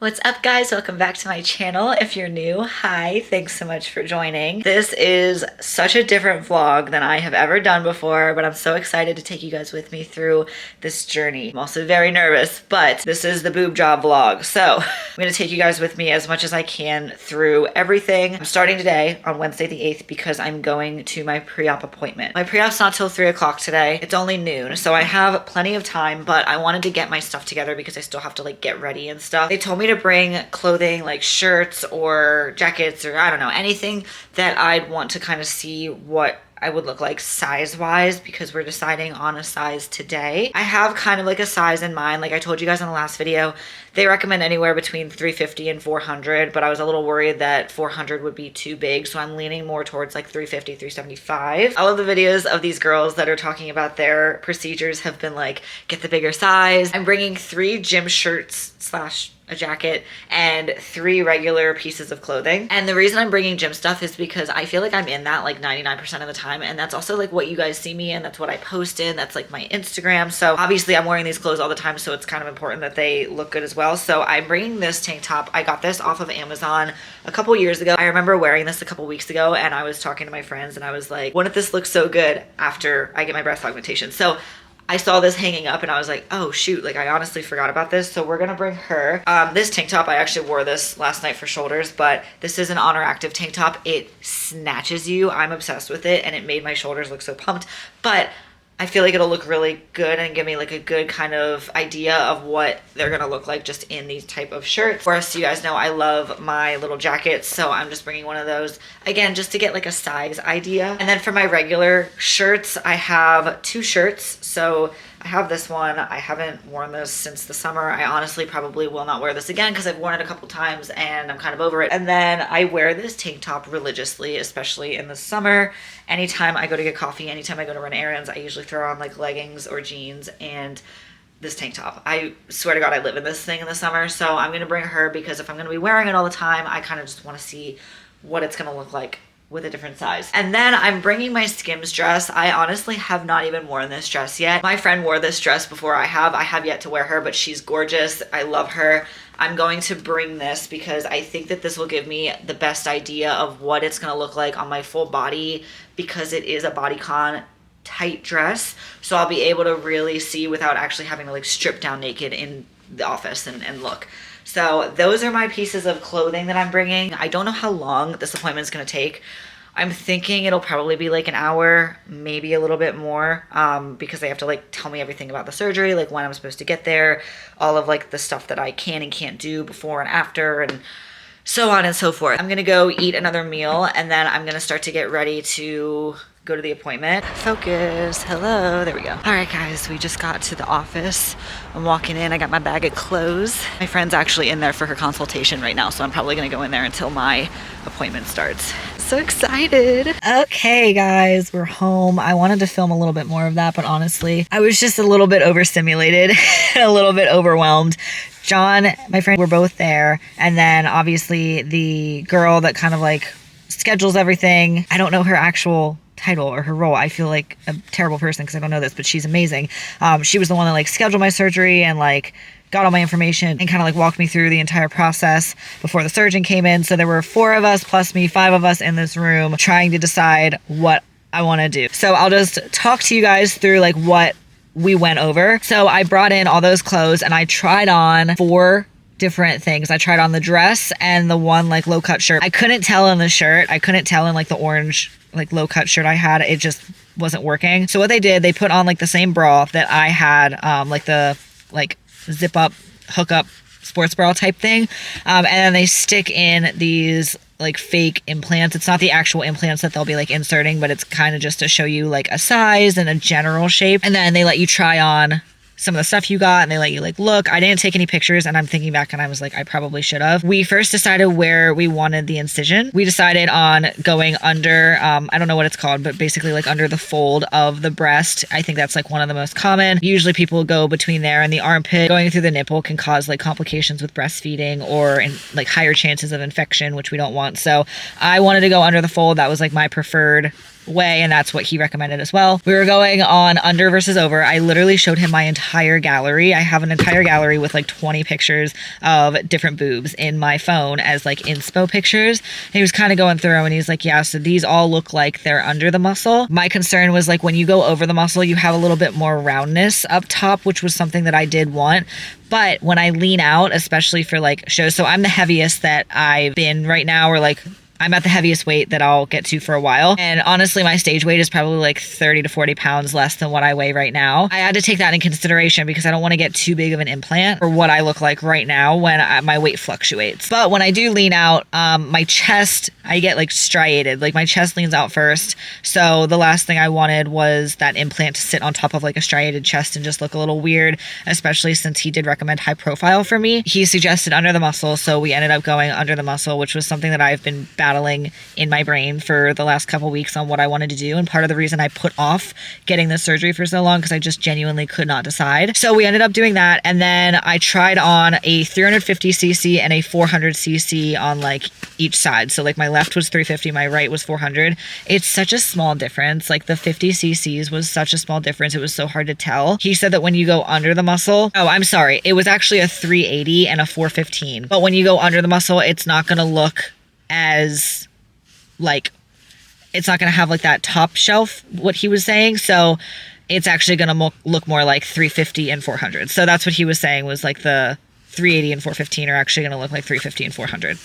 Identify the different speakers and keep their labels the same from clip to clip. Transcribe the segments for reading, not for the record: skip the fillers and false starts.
Speaker 1: What's up, guys? Welcome back to my channel. If you're new, hi, thanks so much for joining. This is such a different vlog than I have ever done before, but I'm so excited to take you guys with me through this journey. I'm also very nervous, but this is the boob job vlog. So I'm gonna take you guys with me as much as I can through everything. I'm starting today on Wednesday the 8th because I'm going to my pre-op appointment. My pre-op's not till 3 o'clock today. It's only noon, so I have plenty of time, but I wanted to get my stuff together because I still have to like get ready and stuff. They told me to bring clothing like shirts or jackets or I don't know, anything that I'd want to kind of see what I would look like size wise because we're deciding on a size today. I have kind of like a size in mind. Like I told you guys in the last video, they recommend anywhere between 350 and 400, but I was a little worried that 400 would be too big. So I'm leaning more towards like 350, 375. All of the videos of these girls that are talking about their procedures have been like, get the bigger size. I'm bringing 3 gym shirts slash a jacket and 3 regular pieces of clothing. And the reason I'm bringing gym stuff is because I feel like I'm in that like 99% of the time. And that's also like what you guys see me in. That's what I post in. That's like my Instagram. So obviously I'm wearing these clothes all the time. So it's kind of important that they look good as well. So I'm bringing this tank top. I got this off of Amazon a couple years ago. I remember wearing this a couple weeks ago and I was talking to my friends and I was like, wouldn't this look so good after I get my breast augmentation? So I saw this hanging up and I was like, oh shoot, like I honestly forgot about this. So we're gonna bring her. This tank top, I actually wore this last night for shoulders, but this is an Honor Active tank top. It snatches you. I'm obsessed with it and it made my shoulders look so pumped. But I feel like it'll look really good and give me like a good kind of idea of what they're gonna look like just in these type of shirts. Of course, you guys know I love my little jackets, so I'm just bringing one of those. Again, just to get like a size idea. And then for my regular shirts, I have 2 shirts. So I have this one. I haven't worn this since the summer. I honestly probably will not wear this again because I've worn it a couple times and I'm kind of over it. And then I wear this tank top religiously, especially in the summer. Anytime I go to get coffee, anytime I go to run errands, I usually throw on like leggings or jeans and this tank top. I swear to God, I live in this thing in the summer. So I'm gonna bring her because if I'm gonna be wearing it all the time, I kind of just wanna see what it's gonna look like with a different size. And then I'm bringing my Skims dress. I honestly have not even worn this dress yet. My friend wore this dress before I have yet to wear her, but she's gorgeous. I love her. I'm going to bring this because I think that this will give me the best idea of what it's gonna look like on my full body because it is a bodycon tight dress. So I'll be able to really see without actually having to like strip down naked in the office and look. So those are my pieces of clothing that I'm bringing. I don't know how long this appointment is going to take. I'm thinking it'll probably be like an hour, maybe a little bit more, because they have to like tell me everything about the surgery, like when I'm supposed to get there, all of like the stuff that I can and can't do before and after, and so on and so forth. I'm gonna go eat another meal and then I'm gonna start to get ready to go to the appointment. Focus, hello, there we go. All right guys, we just got to the office. I'm walking in, I got my bag of clothes. My friend's actually in there for her consultation right now, so I'm probably gonna go in there until my appointment starts. So excited. Okay guys, we're home. I wanted to film a little bit more of that, but honestly, I was just a little bit overstimulated, a little bit overwhelmed. John, my friend, were both there. And then obviously the girl that kind of like schedules everything. I don't know her actual title or her role. I feel like a terrible person because I don't know this, but she's amazing. She was the one that like scheduled my surgery and like got all my information and kind of like walked me through the entire process before the surgeon came in. So there were 4 of us plus me, 5 of us in this room trying to decide what I want to do. So I'll just talk to you guys through like what we went over. So I brought in all those clothes and I tried on 4 different things. I tried on the dress and the one like low cut shirt. I couldn't tell in the shirt. I couldn't tell in like the orange like low cut shirt I had. It just wasn't working. So what they did, they put on like the same bra that I had, like the like zip up, hook up sports bra type thing. And then they stick in these like fake implants. It's not the actual implants that they'll be like inserting, but it's kind of just to show you like a size and a general shape. And then they let you try on some of the stuff you got and they let you like look. I didn't take any pictures and I'm thinking back and I was like, I probably should have. We first decided where we wanted the incision. We decided on going under, I don't know what it's called, but basically like under the fold of the breast. I think that's like one of the most common. Usually people go between there and the armpit. Going through the nipple can cause like complications with breastfeeding or like higher chances of infection, which we don't want. So I wanted to go under the fold. That was like my preferred way, and that's what he recommended as well. We were going on under versus over. I literally showed him my entire gallery. I have an entire gallery with like 20 pictures of different boobs in my phone as like inspo pictures. And he was kind of going through and he's like, yeah, so these all look like they're under the muscle. My concern was like when you go over the muscle, you have a little bit more roundness up top, which was something that I did want. But when I lean out, especially for like shows, so I'm the heaviest that I've been right now, or like I'm at the heaviest weight that I'll get to for a while. And honestly, my stage weight is probably like 30 to 40 pounds less than what I weigh right now. I had to take that in consideration because I don't want to get too big of an implant for what I look like right now when my weight fluctuates. But when I do lean out, my chest, I get like striated, like my chest leans out first. So the last thing I wanted was that implant to sit on top of like a striated chest and just look a little weird, especially since he did recommend high profile for me. He suggested under the muscle. So we ended up going under the muscle, which was something that I've been battling in my brain for the last couple weeks on what I wanted to do. And part of the reason I put off getting this surgery for so long, because I just genuinely could not decide. So we ended up doing that. And then I tried on a 350cc and a 400cc on like each side. So like my left was 350, my right was 400. It's such a small difference. Like the 50cc's was such a small difference. It was so hard to tell. He said that when you go under the muscle, oh, I'm sorry. It was actually a 380 and a 415. But when you go under the muscle, it's not going to look as like, it's not going to have like that top shelf, what he was saying. So it's actually going to look more like 350 and 400. So that's what he was saying, was like the 380 and 415 are actually going to look like 350 and 400.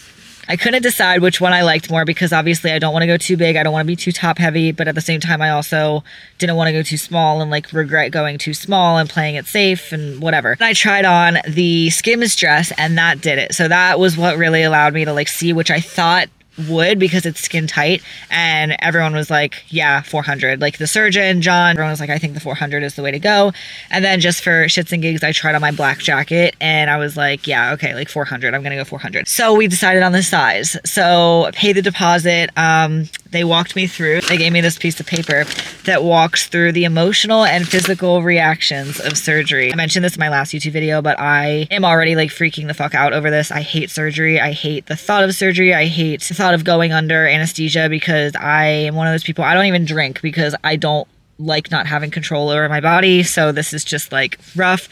Speaker 1: I couldn't decide which one I liked more because obviously I don't want to go too big. I don't want to be too top heavy, but at the same time, I also didn't want to go too small and like regret going too small and playing it safe and whatever. And I tried on the Skims dress and that did it. So that was what really allowed me to like see, which I thought would, because it's skin tight, and everyone was like, yeah, 400. Like the surgeon, John, everyone was like, I think the 400 is the way to go. And then just for shits and gigs, I tried on my black jacket and I was like, yeah, okay, like 400, I'm gonna go 400. So we decided on the size. So pay the deposit. They walked me through, they gave me this piece of paper that walks through the emotional and physical reactions of surgery. I mentioned this in my last YouTube video, but I am already like freaking the fuck out over this. I hate surgery. I hate the thought of surgery. I hate the thought of going under anesthesia because I am one of those people, I don't even drink because I don't like not having control over my body. So this is just like rough,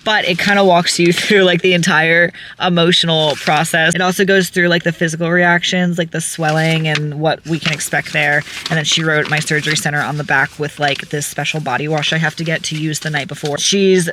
Speaker 1: but it kind of walks you through like the entire emotional process. It also goes through like the physical reactions, like the swelling and what we can expect there. And then she wrote my surgery center on the back with like this special body wash I have to get to use the night before. She's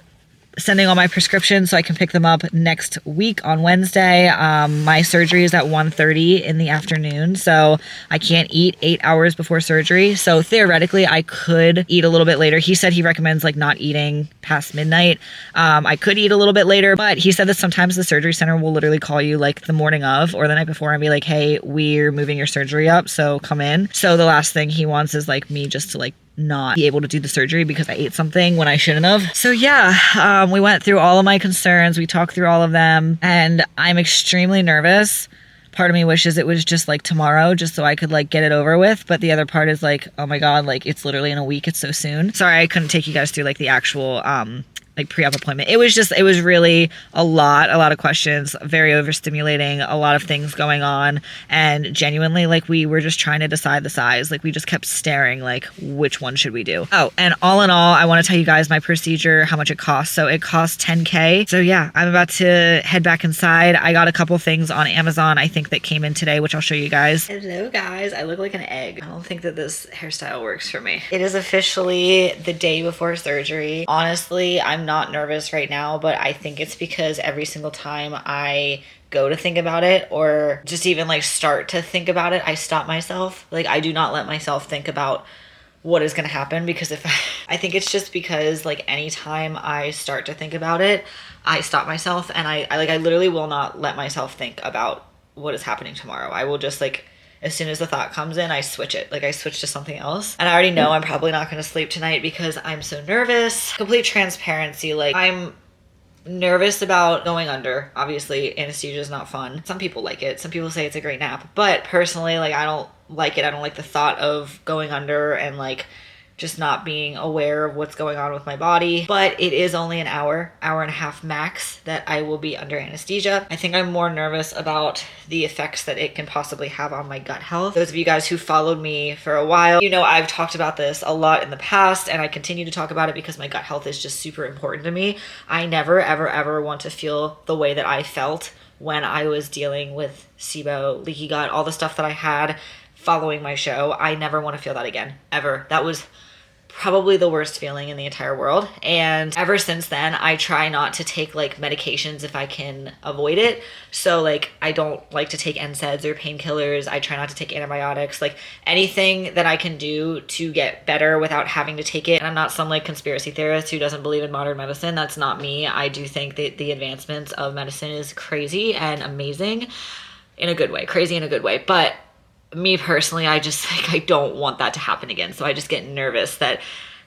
Speaker 1: sending all my prescriptions so I can pick them up next week on Wednesday. My surgery is at 1:30 in the afternoon, so I can't eat 8 hours before surgery. So theoretically, I could eat a little bit later. He said he recommends like not eating past midnight. I could eat a little bit later, but he said that sometimes the surgery center will literally call you like the morning of or the night before and be like, hey, we're moving your surgery up, so come in. So the last thing he wants is like me just to like not be able to do the surgery because I ate something when I shouldn't have. So yeah, we went through all of my concerns. We talked through all of them and I'm extremely nervous. Part of me wishes it was just like tomorrow just so I could like get it over with. But the other part is like, oh my God, like it's literally in a week. It's so soon. Sorry, I couldn't take you guys through like the actual like pre-op appointment. It was really a lot of questions, very overstimulating, a lot of things going on. And genuinely, like we were just trying to decide the size. Like we just kept staring, like which one should we do? Oh, and all in all, I want to tell you guys my procedure, how much it costs. So it costs $10K. So yeah, I'm about to head back inside. I got a couple things on Amazon, I think that came in today, which I'll show you guys. Hello guys, I look like an egg. I don't think that this hairstyle works for me. It is officially the day before surgery. Honestly, I'm not nervous right now, but I think it's because every single time I go to think about it or just even like start to think about it, I stop myself. Like I do not let myself think about what is going to happen because I think it's just because like anytime I start to think about it, I stop myself and I literally will not let myself think about what is happening tomorrow. I will just like, as soon as the thought comes in, I switch it. Like I switch to something else. And I already know I'm probably not going to sleep tonight because I'm so nervous. Complete transparency. Like I'm nervous about going under. Obviously, anesthesia is not fun. Some people like it. Some people say it's a great nap. But personally, like I don't like it. I don't like the thought of going under and like just not being aware of what's going on with my body. But it is only an hour and a half max that I will be under anesthesia. I think I'm more nervous about the effects that it can possibly have on my gut health. Those of you guys who followed me for a while, you know I've talked about this a lot in the past, and I continue to talk about it because my gut health is just super important to me. I never, ever, ever want to feel the way that I felt when I was dealing with SIBO, leaky gut, all the stuff that I had following my show. I never want to feel that again, ever. That was probably the worst feeling in the entire world. And ever since then, I try not to take like medications if I can avoid it. So like, I don't like to take NSAIDs or painkillers. I try not to take antibiotics, like anything that I can do to get better without having to take it. And I'm not some like conspiracy theorist who doesn't believe in modern medicine. That's not me. I do think that the advancements of medicine is crazy and amazing in a good way, crazy in a good way. But me personally, I just like, I don't want that to happen again. So I just get nervous that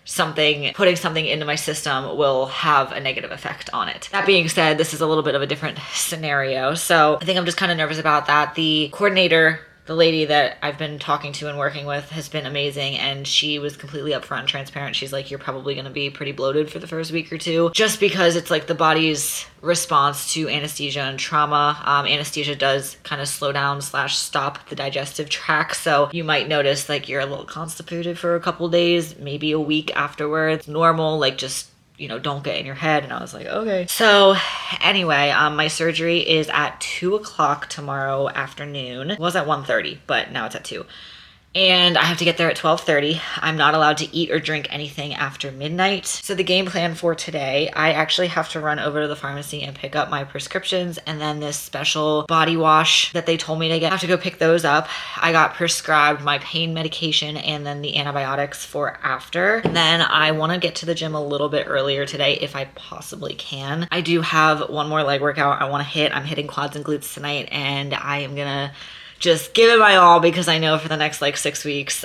Speaker 1: putting something into my system will have a negative effect on it. That being said, this is a little bit of a different scenario. So I think I'm just kind of nervous about that. The coordinator, the lady that I've been talking to and working with, has been amazing, and she was completely upfront and transparent. She's like, you're probably going to be pretty bloated for the first week or two, just because it's like the body's response to anesthesia and trauma. Anesthesia does kind of slow down / stop the digestive tract, so you might notice like you're a little constipated for a couple days, maybe a week afterwards. Normal, like just, you know, don't get in your head. And I was like, okay. So anyway, my surgery is at 2 o'clock tomorrow afternoon. It was at 1:30, but now it's at 2. And I have to get there at 12:30. I'm not allowed to eat or drink anything after midnight. So the game plan for today, I actually have to run over to the pharmacy and pick up my prescriptions, and then this special body wash that they told me to get. I have to go pick those up. I got prescribed my pain medication and then the antibiotics for after. And then I want to get to the gym a little bit earlier today if I possibly can. I do have one more leg workout I want to hit. I'm hitting quads and glutes tonight, and I am gonna just give it my all because I know for the next like 6 weeks,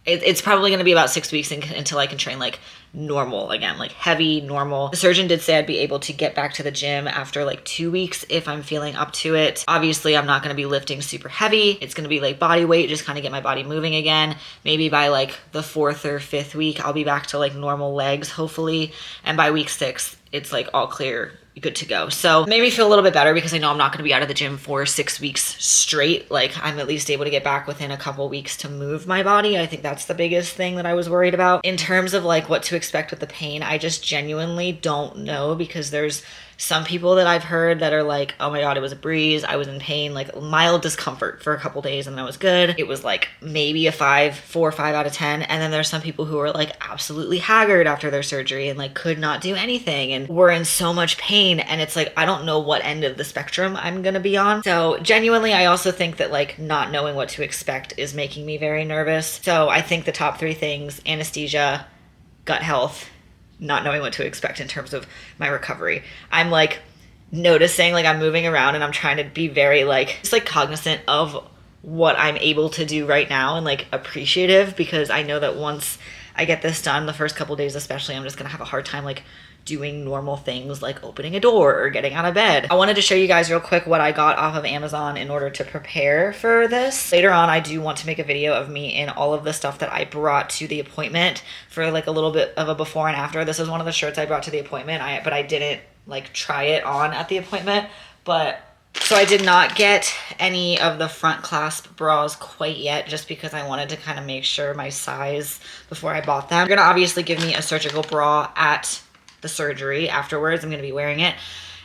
Speaker 1: it's probably going to be about 6 weeks until I can train like normal again, like heavy normal. The surgeon did say I'd be able to get back to the gym after like 2 weeks if I'm feeling up to it. Obviously, I'm not going to be lifting super heavy. It's going to be like body weight, just kind of get my body moving again. Maybe by like the 4th or 5th week, I'll be back to like normal legs, hopefully. And by week 6, it's like all clear, good to go. So it made me feel a little bit better because I know I'm not going to be out of the gym for 6 weeks straight. Like I'm at least able to get back within a couple weeks to move my body. I think that's the biggest thing that I was worried about. In terms of like what to expect with the pain, I just genuinely don't know, because there's some people that I've heard that are like, oh my God, it was a breeze. I was in pain, like mild discomfort for a couple days, and that was good. It was like maybe a 4 or 5 out of 10. And then there's some people who are like absolutely haggard after their surgery and like could not do anything and were in so much pain. And it's like, I don't know what end of the spectrum I'm gonna be on. So genuinely, I also think that like not knowing what to expect is making me very nervous. So I think the top 3 things: anesthesia, gut health, not knowing what to expect in terms of my recovery. I'm like noticing, like I'm moving around and I'm trying to be very like, just like cognizant of what I'm able to do right now and like appreciative, because I know that once I get this done, the first couple days especially, I'm just gonna have a hard time like doing normal things like opening a door or getting out of bed. I wanted to show you guys real quick what I got off of Amazon in order to prepare for this. Later on, I do want to make a video of me in all of the stuff that I brought to the appointment for like a little bit of a before and after. This is one of the shirts I brought to the appointment, but I didn't like try it on at the appointment. So I did not get any of the front clasp bras quite yet, just because I wanted to kind of make sure my size before I bought them. They're gonna obviously give me a surgical bra at the surgery afterwards. I'm gonna be wearing it.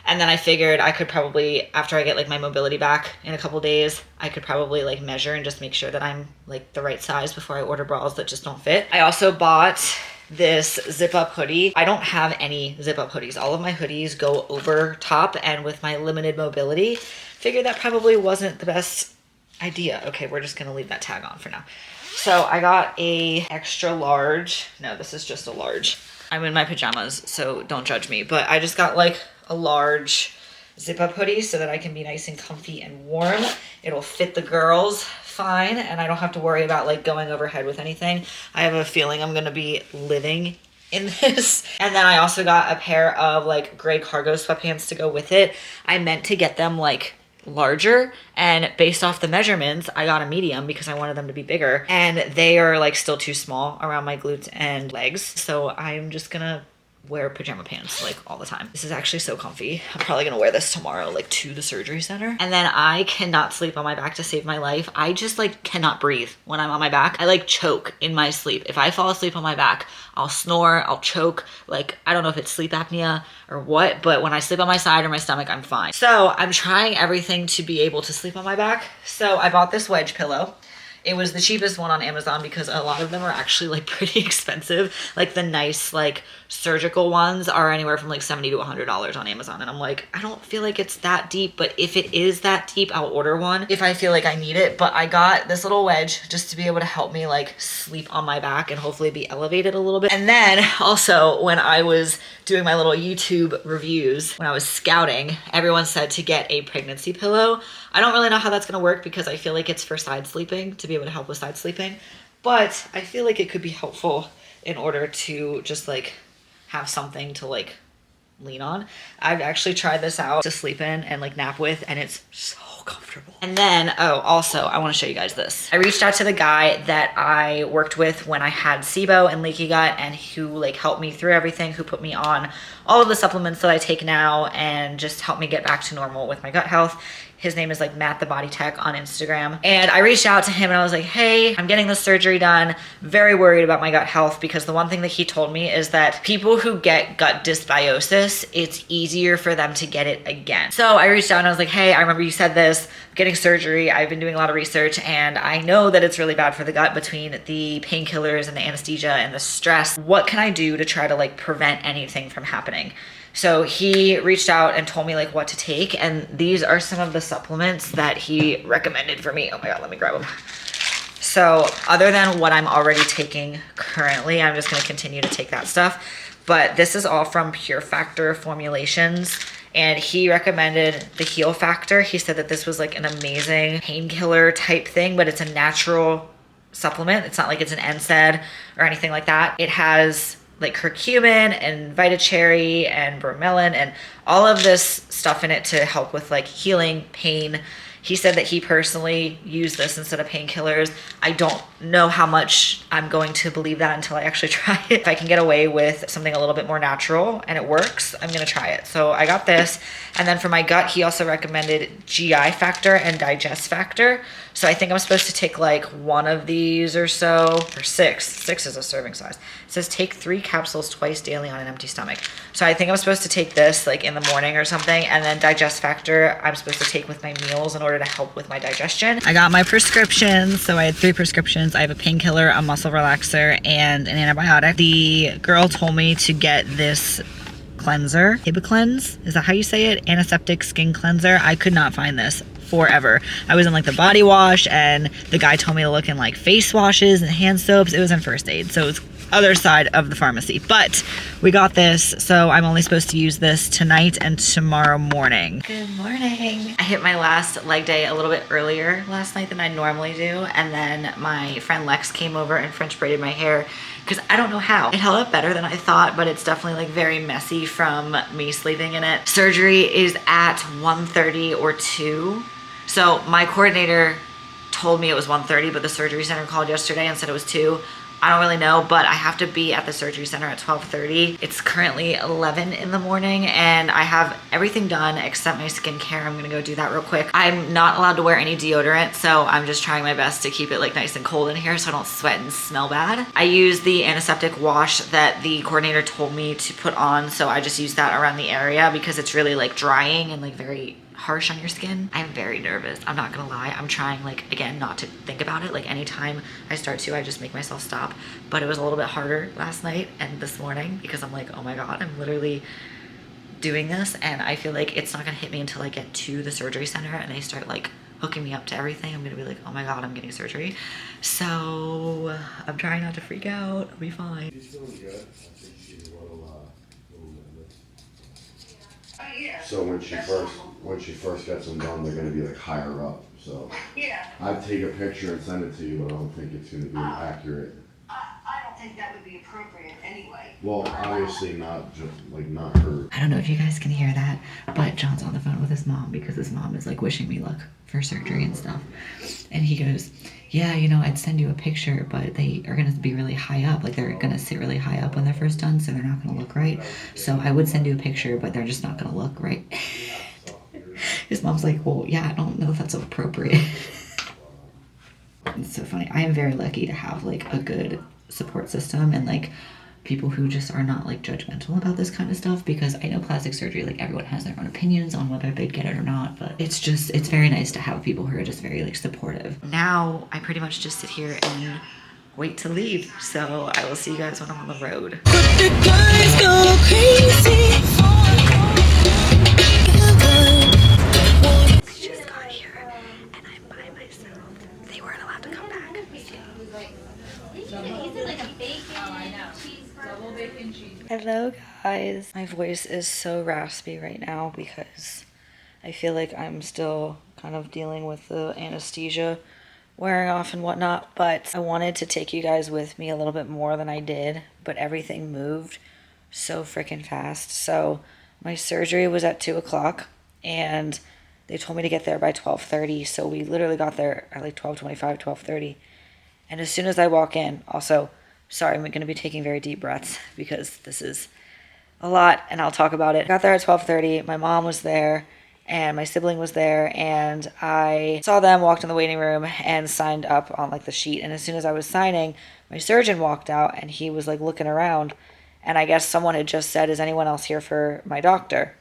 Speaker 1: And then I figured I could probably, after I get like my mobility back in a couple days, I could probably like measure and just make sure that I'm like the right size before I order bras that just don't fit. I also bought this zip up hoodie. I don't have any zip up hoodies. All of my hoodies go over top, and with my limited mobility, figured that probably wasn't the best idea. Okay, we're just gonna leave that tag on for now. So I got a extra large. No, this is just a large. I'm in my pajamas, so don't judge me, but I just got like a large zip up hoodie so that I can be nice and comfy and warm. It'll fit the girls fine, and I don't have to worry about like going overhead with anything. I have a feeling I'm gonna be living in this. And then I also got a pair of like gray cargo sweatpants to go with it. I meant to get them like larger, and based off the measurements I got a medium because I wanted them to be bigger, and they are like still too small around my glutes and legs, so I'm just gonna wear pajama pants like all the time. This is actually so comfy. I'm probably gonna wear this tomorrow like to the surgery center. And then I cannot sleep on my back to save my life. I just like cannot breathe when I'm on my back. I like choke in my sleep. If I fall asleep on my back, I'll snore, I'll choke. Like, I don't know if it's sleep apnea or what, but when I sleep on my side or my stomach, I'm fine. So I'm trying everything to be able to sleep on my back. So I bought this wedge pillow. It was the cheapest one on Amazon because a lot of them are actually like pretty expensive. Like the nice like surgical ones are anywhere from like $70 to $100 on Amazon. And I'm like, I don't feel like it's that deep, but if it is that deep, I'll order one if I feel like I need it. But I got this little wedge just to be able to help me like sleep on my back and hopefully be elevated a little bit. And then also when I was doing my little YouTube reviews, when I was scouting, everyone said to get a pregnancy pillow. I don't really know how that's gonna work because I feel like it's for side sleeping, to be able to help with side sleeping, but I feel like it could be helpful in order to just like have something to like lean on. I've actually tried this out to sleep in and like nap with, and it's so comfortable. And then, oh, also I want to show you guys this. I reached out to the guy that I worked with when I had SIBO and leaky gut, and who like helped me through everything, who put me on all of the supplements that I take now and just helped me get back to normal with my gut health. His name is like Matt the Body Tech on Instagram. And I reached out to him and I was like, hey, I'm getting this surgery done. Very worried about my gut health, because the one thing that he told me is that people who get gut dysbiosis, it's easier for them to get it again. So I reached out and I was like, hey, I remember you said this, I'm getting surgery. I've been doing a lot of research and I know that it's really bad for the gut between the painkillers and the anesthesia and the stress. What can I do to try to like prevent anything from happening? So he reached out and told me like what to take, and these are some of the supplements that he recommended for me. Oh my God, let me grab them. So other than what I'm already taking currently, I'm just gonna continue to take that stuff. But this is all from Pure Factor Formulations, and he recommended the Heal Factor. He said that this was like an amazing painkiller type thing, but it's a natural supplement. It's not like it's an NSAID or anything like that. It has like curcumin and vitacherry and bromelain and all of this stuff in it to help with like healing, pain. He said that he personally used this instead of painkillers. I don't know how much I'm going to believe that until I actually try it. If I can get away with something a little bit more natural and it works, I'm gonna try it. So I got this. And then for my gut, he also recommended GI Factor and Digest Factor. So I think I'm supposed to take like one of these or so, or six. Six is a serving size. It says take 3 capsules twice daily on an empty stomach. So I think I'm supposed to take this like in the morning or something, and then Digest Factor I'm supposed to take with my meals in order to help with my digestion. I got my prescriptions. So I had 3 prescriptions. I have a painkiller, a muscle relaxer, and an antibiotic. The girl told me to get this cleanser, Hibiclens, is that how you say it? Antiseptic skin cleanser. I could not find this forever. I was in like the body wash, and the guy told me to look in like face washes and hand soaps. It was in first aid, so it was other side of the pharmacy. But we got this, so I'm only supposed to use this tonight and tomorrow morning. Good morning. I hit my last leg day a little bit earlier last night than I normally do, and then my friend Lex came over and French braided my hair, because I don't know how. It held up better than I thought, but it's definitely like very messy from me sleeping in it. Surgery is at 1:30 or 2. So my coordinator told me it was 1:30, but the surgery center called yesterday and said it was 2. I don't really know, but I have to be at the surgery center at 12:30. It's currently 11 in the morning and I have everything done except my skincare. I'm gonna go do that real quick. I'm not allowed to wear any deodorant, so I'm just trying my best to keep it like nice and cold in here so I don't sweat and smell bad. I use the antiseptic wash that the coordinator told me to put on, so I just use that around the area because it's really like drying and like very harsh on your skin. I'm very nervous, I'm not gonna lie. I'm trying like, again, not to think about it. Like anytime I start to, I just make myself stop. But it was a little bit harder last night and this morning because I'm like, oh my God, I'm literally doing this and I feel like it's not gonna hit me until I get to the surgery center and they start like hooking me up to everything. I'm gonna be like, oh my God, I'm getting surgery. So I'm trying not to freak out. I'll be fine.
Speaker 2: She's doing good. I think she's a little nervous. So when she first gets them done, they're gonna be like higher up. So
Speaker 3: Yeah.
Speaker 2: I'd take a picture and send it to you, but I don't think it's gonna be accurate.
Speaker 3: I don't think that would be appropriate anyway.
Speaker 2: Well, obviously not just like not her.
Speaker 1: I don't know if you guys can hear that, but John's on the phone with his mom because his mom is like wishing me luck for surgery and stuff. And he goes, yeah, you know, I'd send you a picture, but they are going to be really high up. Like they're going to sit really high up when they're first done, so they're not going to look right. So I would send you a picture, but they're just not going to look right. His mom's like, well, yeah, I don't know if that's appropriate. It's so funny. I am very lucky to have like a good support system and like people who just are not like judgmental about this kind of stuff, because I know plastic surgery, like everyone has their own opinions on whether they'd get it or not, but it's very nice to have people who are just very like supportive. Now I pretty much just sit here and wait to leave, so I will see you guys when I'm on the road.
Speaker 4: The guys go crazy.
Speaker 1: We just got here and I'm by myself. They weren't allowed to come back. Hello guys. My voice is so raspy right now because I feel like I'm still kind of dealing with the anesthesia wearing off and whatnot, but I wanted to take you guys with me a little bit more than I did, but everything moved so freaking fast. So my surgery was at 2 o'clock and they told me to get there by 12:30, so we literally got there at like 12:25, 12:30. And as soon as I walk in, also, sorry, I'm going to be taking very deep breaths because this is a lot and I'll talk about it. Got there at 12:30, my mom was there and my sibling was there, and I saw them, walked in the waiting room and signed up on like the sheet. And as soon as I was signing, my surgeon walked out and he was like looking around, and I guess someone had just said, is anyone else here for my doctor?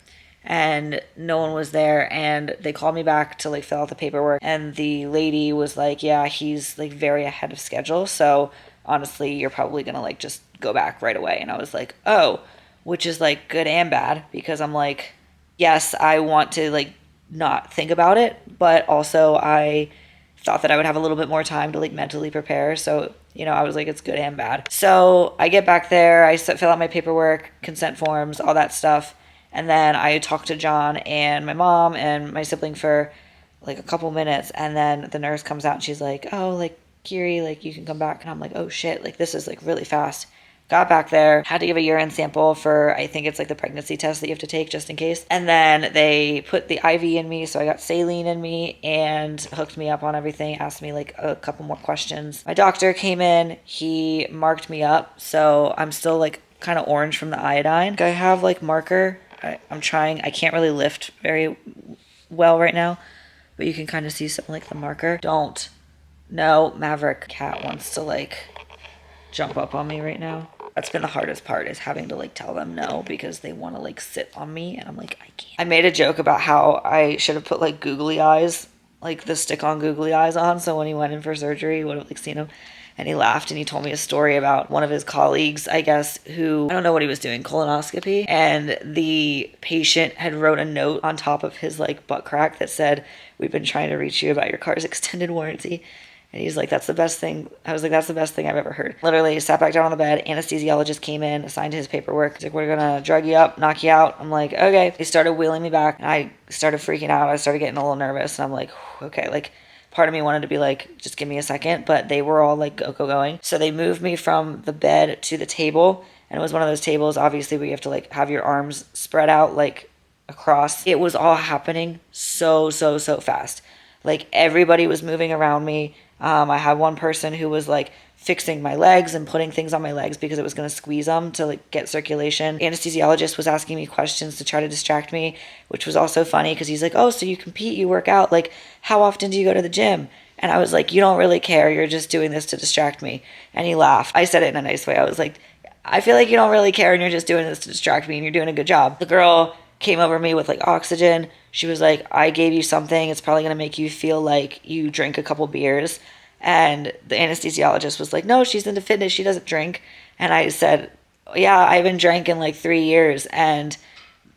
Speaker 1: And no one was there, and they called me back to like fill out the paperwork, and the lady was like, yeah, he's like very ahead of schedule, so honestly you're probably gonna like just go back right away. And I was like, oh, which is like good and bad, because I'm like, yes, I want to like not think about it, but also I thought that I would have a little bit more time to like mentally prepare. So, you know, I was like, it's good and bad. So I get back there, I fill out my paperwork, consent forms, all that stuff. And then I talked to John and my mom and my sibling for like a couple minutes. And then the nurse comes out and she's like, oh, like Kiri, like you can come back. And I'm like, oh shit, like this is like really fast. Got back there, had to give a urine sample for, I think it's like the pregnancy test that you have to take just in case. And then they put the IV in me, so I got saline in me and hooked me up on everything, asked me like a couple more questions. My doctor came in, he marked me up, so I'm still like kind of orange from the iodine. I have like marker. I'm trying, I can't really lift very well right now, but you can kind of see something like the marker. Don't. No, Maverick cat wants to like jump up on me right now. That's been the hardest part, is having to like tell them no because they want to like sit on me and I'm like, I can't. I made a joke about how I should have put like googly eyes, like the stick on googly eyes on, so when he went in for surgery, he would have like seen him. And he laughed and he told me a story about one of his colleagues, I guess, who, I don't know what he was doing, colonoscopy. And the patient had wrote a note on top of his like butt crack that said, we've been trying to reach you about your car's extended warranty. And he's like, that's the best thing. I was like, that's the best thing I've ever heard. Literally sat back down on the bed. Anesthesiologist came in, assigned his paperwork. He's like, we're going to drug you up, knock you out. I'm like, okay. They started wheeling me back. And I started freaking out. I started getting a little nervous. And I'm like, okay, like part of me wanted to be like, just give me a second. But they were all like going. So they moved me from the bed to the table. And it was one of those tables, obviously, where you have to like have your arms spread out like across. It was all happening so fast. Like everybody was moving around me. I had one person who was like fixing my legs and putting things on my legs because it was going to squeeze them to like get circulation. Anesthesiologist was asking me questions to try to distract me, which was also funny because he's like, oh, so you compete, you work out, like how often do you go to the gym? And I was like, you don't really care, you're just doing this to distract me. And he laughed. I said it in a nice way. I was like, I feel like you don't really care and you're just doing this to distract me and you're doing a good job. The girl came over me with like oxygen. She was like, I gave you something. It's probably going to make you feel like you drink a couple beers. And the anesthesiologist was like, no, she's into fitness. She doesn't drink. And I said, yeah, I haven't drank in like 3 years. And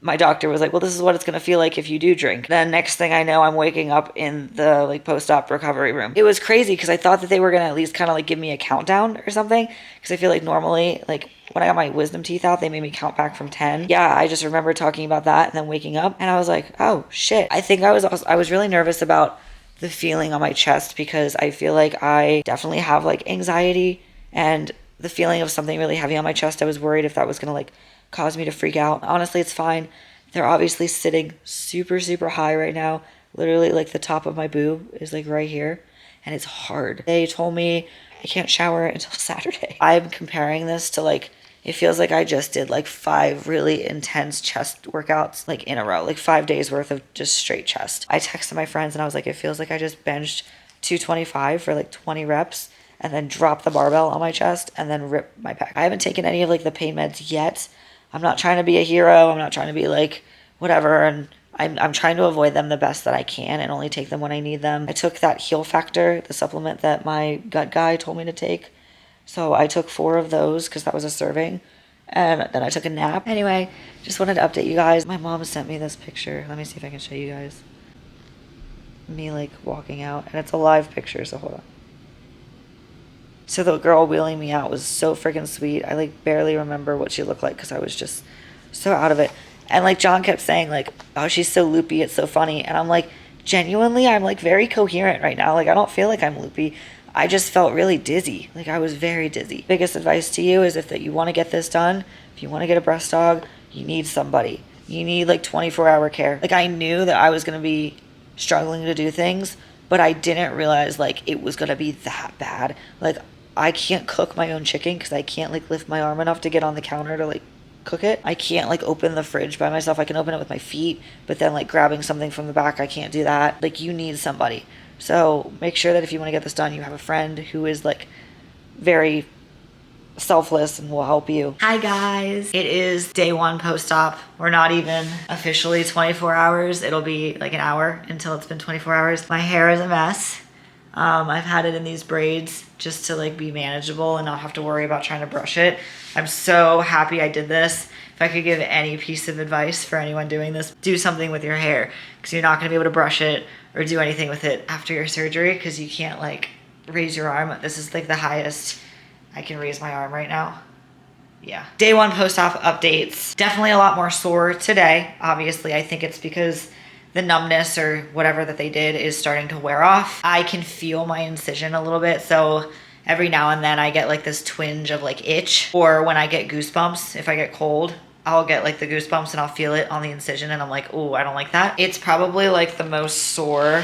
Speaker 1: my doctor was like, well, this is what it's going to feel like if you do drink. Then next thing I know, I'm waking up in the like post-op recovery room. It was crazy because I thought that they were going to at least kind of like give me a countdown or something. Because I feel like normally, like when I got my wisdom teeth out, they made me count back from 10. Yeah, I just remember talking about that and then waking up. And I was like, oh shit. I think I was really nervous about the feeling on my chest because I feel like I definitely have like anxiety and the feeling of something really heavy on my chest. I was worried if that was gonna like cause me to freak out. Honestly, it's fine. They're obviously sitting super, super high right now. Literally like the top of my boob is like right here, and it's hard. They told me I can't shower until Saturday. I'm comparing this to like, it feels like I just did like 5 really intense chest workouts like in a row, like 5 days worth of just straight chest. I texted my friends and I was like, it feels like I just benched 225 for like 20 reps and then dropped the barbell on my chest and then ripped my pec. I haven't taken any of like the pain meds yet. I'm not trying to be a hero. I'm not trying to be like whatever. And I'm trying to avoid them the best that I can and only take them when I need them. I took that Heal Factor, the supplement that my gut guy told me to take. So I took 4 of those because that was a serving. And then I took a nap. Anyway, just wanted to update you guys. My mom sent me this picture. Let me see if I can show you guys. Me like walking out. And it's a live picture, so hold on. So the girl wheeling me out was so freaking sweet. I like barely remember what she looked like because I was just so out of it. And like John kept saying like, oh, she's so loopy, it's so funny. And I'm like, genuinely, I'm like very coherent right now. Like I don't feel like I'm loopy. I just felt really dizzy. Like I was very dizzy. Biggest advice to you is if that you want to get this done, if you want to get a breast dog, you need somebody. You need like 24-hour care. Like I knew that I was going to be struggling to do things, but I didn't realize like it was going to be that bad. Like I can't cook my own chicken because I can't like lift my arm enough to get on the counter to like cook it. I can't like open the fridge by myself. I can open it with my feet, but then like grabbing something from the back, I can't do that. Like you need somebody. So make sure that if you want to get this done, you have a friend who is like very selfless and will help you. Hi guys. It is day 1 post-op. We're not even officially 24 hours. It'll be like an hour until it's been 24 hours. My hair is a mess. I've had it in these braids just to like be manageable and not have to worry about trying to brush it. I'm so happy I did this. If I could give any piece of advice for anyone doing this, do something with your hair because you're not going to be able to brush it or do anything with it after your surgery because you can't like raise your arm. This is like the highest I can raise my arm right now. Yeah. Day 1 post-op updates. Definitely a lot more sore today. Obviously, I think it's because the numbness or whatever that they did is starting to wear off. I can feel my incision a little bit. So every now and then I get like this twinge of like itch, or when I get goosebumps, if I get cold, I'll get like the goosebumps and I'll feel it on the incision and I'm like, oh, I don't like that. It's probably like the most sore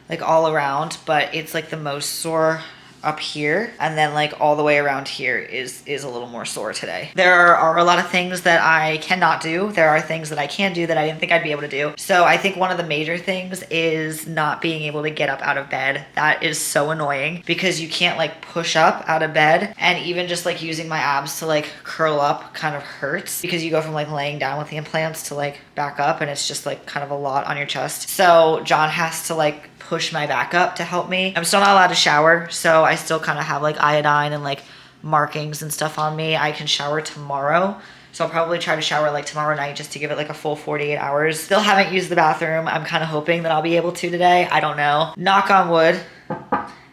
Speaker 1: like all around, but it's like the most sore up here, and then like all the way around here is a little more sore today. There are a lot of things that I cannot do. There are things that I can do that I didn't think I'd be able to do. So I think one of the major things is not being able to get up out of bed. That is so annoying because you can't like push up out of bed, and even just like using my abs to like curl up kind of hurts because you go from like laying down with the implants to like back up, and it's just like kind of a lot on your chest. So John has to like push my back up to help me. I'm still not allowed to shower, so I still kind of have like iodine and like markings and stuff on me. I can shower tomorrow, so I'll probably try to shower like tomorrow night just to give it like a full 48 hours. Still haven't used the bathroom. I'm kind of hoping that I'll be able to today. I don't know. Knock on wood.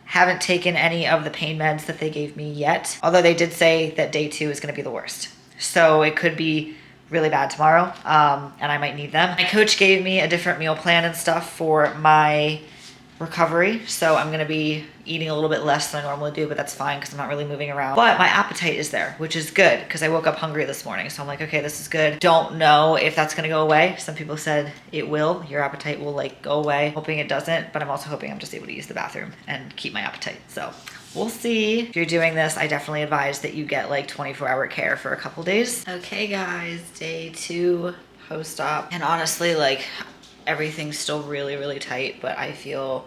Speaker 1: Haven't taken any of the pain meds that they gave me yet, although they did say that day 2 is going to be the worst. So it could be really bad tomorrow, and I might need them. My coach gave me a different meal plan and stuff for my recovery, so I'm gonna be eating a little bit less than I normally do, but that's fine because I'm not really moving around. But my appetite is there, which is good because I woke up hungry this morning, so I'm like, okay, this is good. Don't know if that's gonna go away. Some people said it will. Your appetite will like go away. Hoping it doesn't, but I'm also hoping I'm just able to use the bathroom and keep my appetite. So we'll see. If you're doing this, I definitely advise that you get like 24-hour care for a couple days. Okay guys, day 2 post-op, and honestly like everything's still really, really tight, but I feel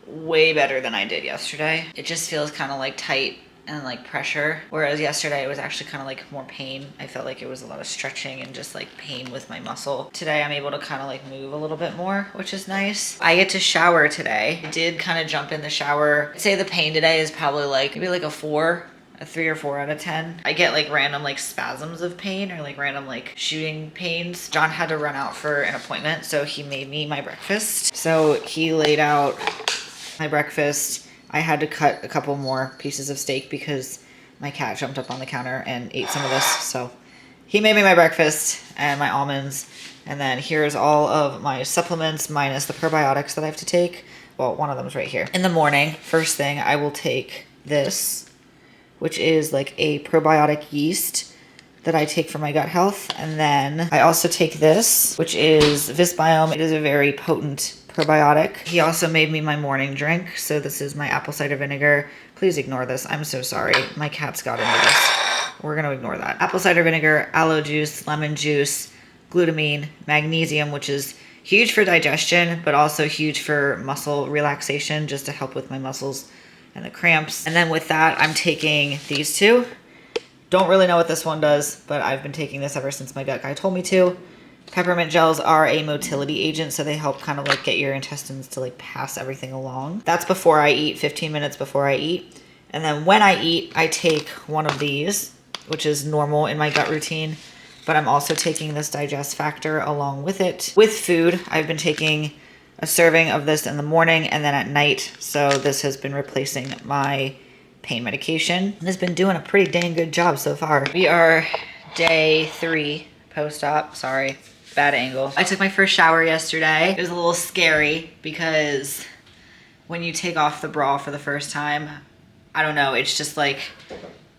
Speaker 1: way better than I did yesterday. It just feels kind of like tight and like pressure, whereas yesterday it was actually kind of like more pain. I felt like it was a lot of stretching and just like pain with my muscle. Today I'm able to kind of like move a little bit more, which is nice. I get to shower today. I did kind of jump in the shower. I'd say the pain today is probably like maybe like a 3 or 4 out of 10. I get like random like spasms of pain or like random like shooting pains. John had to run out for an appointment, so he made me my breakfast. So he laid out my breakfast. I had to cut a couple more pieces of steak because my cat jumped up on the counter and ate some of this. So he made me my breakfast and my almonds. And then here's all of my supplements minus the probiotics that I have to take. Well, one of them is right here. In the morning, first thing, I will take this which is like a probiotic yeast that I take for my gut health. And then I also take this, which is Visbiome. It is a very potent probiotic. He also made me my morning drink. So this is my apple cider vinegar. Please ignore this. I'm so sorry. My cat's got into this. We're gonna ignore that. Apple cider vinegar, aloe juice, lemon juice, glutamine, magnesium, which is huge for digestion, but also huge for muscle relaxation, just to help with my muscles and the cramps. And then with that, I'm taking these two. Don't really know what this one does, but I've been taking this ever since my gut guy told me to. Peppermint gels are a motility agent, so they help kind of like get your intestines to like pass everything along. That's before I eat, 15 minutes before I eat. And then when I eat, I take one of these, which is normal in my gut routine, but I'm also taking this Digest Factor along with it. With food, I've been taking a serving of this in the morning and then at night. So this has been replacing my pain medication and has been doing a pretty dang good job so far. We are day 3 post-op. Sorry, bad angle. I took my first shower yesterday. It was a little scary because when you take off the bra for the first time, I don't know, it's just like,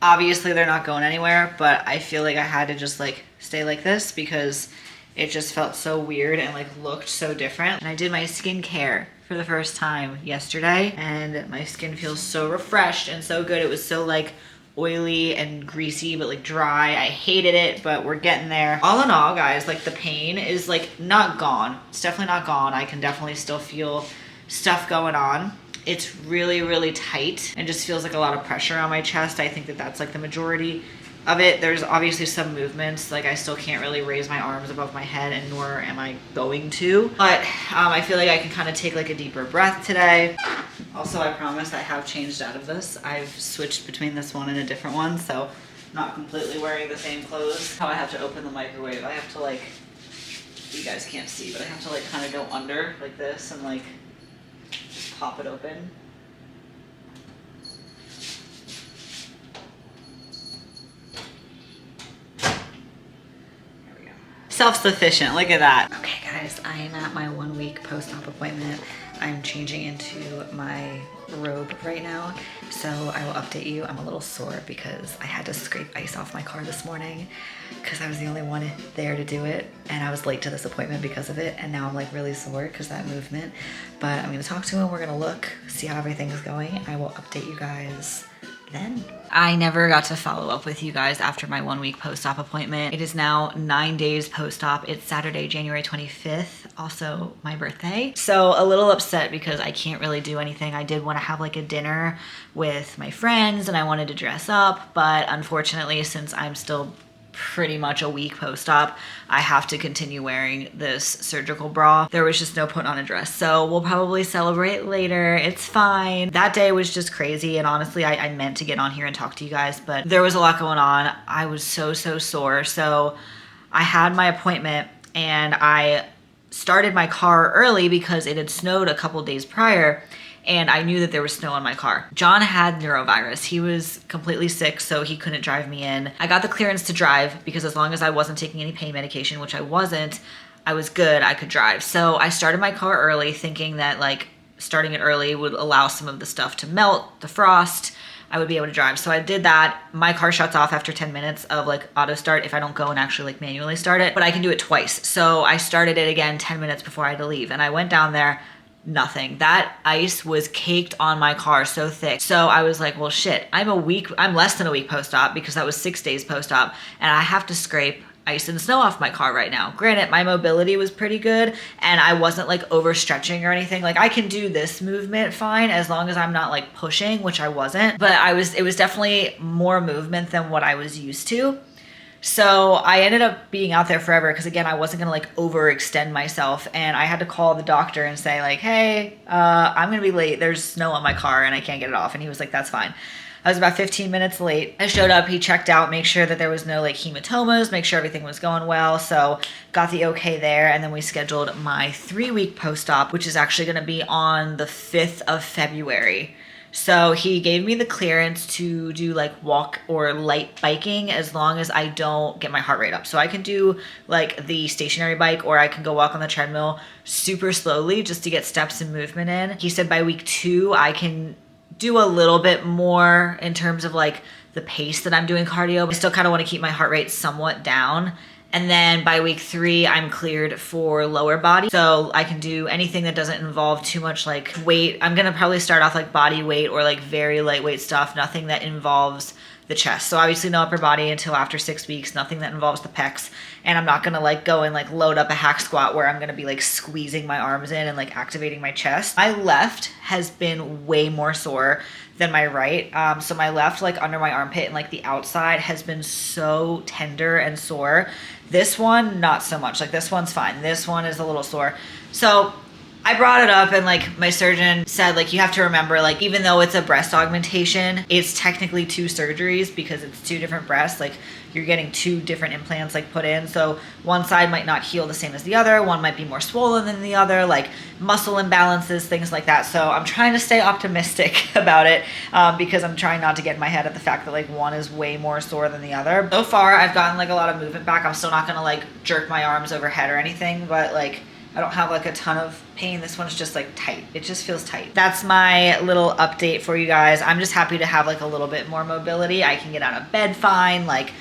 Speaker 1: obviously they're not going anywhere, but I feel like I had to just like stay like this because it just felt so weird and like looked so different. And I did my skincare for the first time yesterday and my skin feels so refreshed and so good. It was so like oily and greasy, but like dry. I hated it, but we're getting there. All in all, guys, like the pain is like not gone. It's definitely not gone. I can definitely still feel stuff going on. It's really, really tight and just feels like a lot of pressure on my chest. I think that that's like the majority of it. There's obviously some movements, like I still can't really raise my arms above my head and nor am I going to. But I feel like I can kind of take like a deeper breath today. Also, I promise I have changed out of this. I've switched between this one and a different one, so I'm not completely wearing the same clothes. How I have to open the microwave, I have to like, you guys can't see, but I have to like kind of go under like this and like just pop it open. Self-sufficient, look at that. Okay guys, I am at my 1 week post-op appointment. I'm changing into my robe right now, so I will update you. I'm a little sore because I had to scrape ice off my car this morning because I was the only one there to do it and I was late to this appointment because of it, and now I'm like really sore because that movement. But I'm gonna talk to him, we're gonna look, see how everything is going. I will update you guys then. I never got to follow up with you guys after my 1 week post-op appointment. It is now 9 days post-op. It's Saturday, January 25th, also my birthday. So a little upset because I can't really do anything. I did want to have like a dinner with my friends and I wanted to dress up, but unfortunately, since I'm still pretty much a week post-op, I have to continue wearing this surgical bra. There was just no point on a dress. So we'll probably celebrate later. It's fine. That day was just crazy. And honestly, I meant to get on here and talk to you guys, but there was a lot going on. I was so sore. So I had my appointment and I started my car early because it had snowed a couple days prior. And I knew that there was snow on my car. John had neurovirus. He was completely sick, so he couldn't drive me in. I got the clearance to drive because as long as I wasn't taking any pain medication, which I wasn't, I was good, I could drive. So I started my car early thinking that like starting it early would allow some of the stuff to melt, the frost, I would be able to drive. So I did that. My car shuts off after 10 minutes of like auto start if I don't go and actually like manually start it, but I can do it twice. So I started it again 10 minutes before I had to leave and I went down there. Nothing. That ice was caked on my car so thick. So I was like, well, shit, I'm less than a week post-op because that was 6 days post-op and I have to scrape ice and snow off my car right now. Granted, my mobility was pretty good and I wasn't like overstretching or anything. Like I can do this movement fine as long as I'm not like pushing, which I wasn't, but it was definitely more movement than what I was used to. So I ended up being out there forever because again, I wasn't gonna like overextend myself and I had to call the doctor and say like, hey, I'm gonna be late. There's snow on my car and I can't get it off. And he was like, that's fine. I was about 15 minutes late. I showed up, he checked out, make sure that there was no like hematomas, make sure everything was going well. So got the okay there. And then we scheduled my 3 week post-op, which is actually gonna be on the 5th of February. So he gave me the clearance to do like walk or light biking as long as I don't get my heart rate up. So I can do like the stationary bike or I can go walk on the treadmill super slowly just to get steps and movement in. He said by week 2, I can do a little bit more in terms of like the pace that I'm doing cardio. I still kind of want to keep my heart rate somewhat down. And then by week 3, I'm cleared for lower body. So I can do anything that doesn't involve too much like weight. I'm gonna probably start off like body weight or like very lightweight stuff, nothing that involves the chest. So obviously no upper body until after 6 weeks, nothing that involves the pecs. And I'm not gonna like go and like load up a hack squat where I'm gonna be like squeezing my arms in and like activating my chest. My left has been way more sore than my right. So my left, like under my armpit and like the outside has been so tender and sore. This one, not so much. Like this one's fine. This one is a little sore. So I brought it up and like my surgeon said, like, you have to remember, like, even though it's a breast augmentation, it's technically 2 surgeries because it's 2 different breasts. Like you're getting 2 different implants like put in. So one side might not heal the same as the other. One might be more swollen than the other, like muscle imbalances, things like that. So I'm trying to stay optimistic about it because I'm trying not to get in my head at the fact that like one is way more sore than the other. So far I've gotten like a lot of movement back. I'm still not gonna like jerk my arms overhead or anything, but like I don't have like a ton of pain. This one's just like tight. It just feels tight. That's my little update for you guys. I'm just happy to have like a little bit more mobility. I can get out of bed fine. Like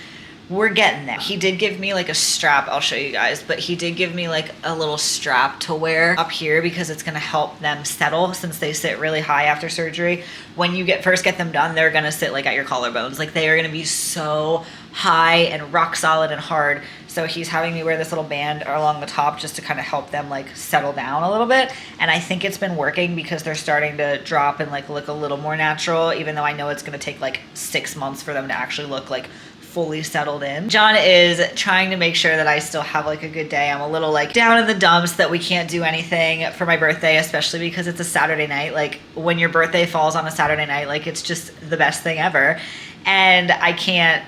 Speaker 1: we're getting there. He did give me like a strap. I'll show you guys, but he did give me like a little strap to wear up here because it's gonna help them settle since they sit really high after surgery. When you first get them done, they're gonna sit like at your collarbones. Like they are gonna be so high and rock solid and hard. So he's having me wear this little band along the top just to kind of help them like settle down a little bit. And I think it's been working because they're starting to drop and like look a little more natural, even though I know it's gonna take like 6 months for them to actually look like fully settled in. John is trying to make sure that I still have like a good day. I'm a little like down in the dumps that we can't do anything for my birthday, especially because it's a Saturday night. Like when your birthday falls on a Saturday night, like it's just the best thing ever. And I can't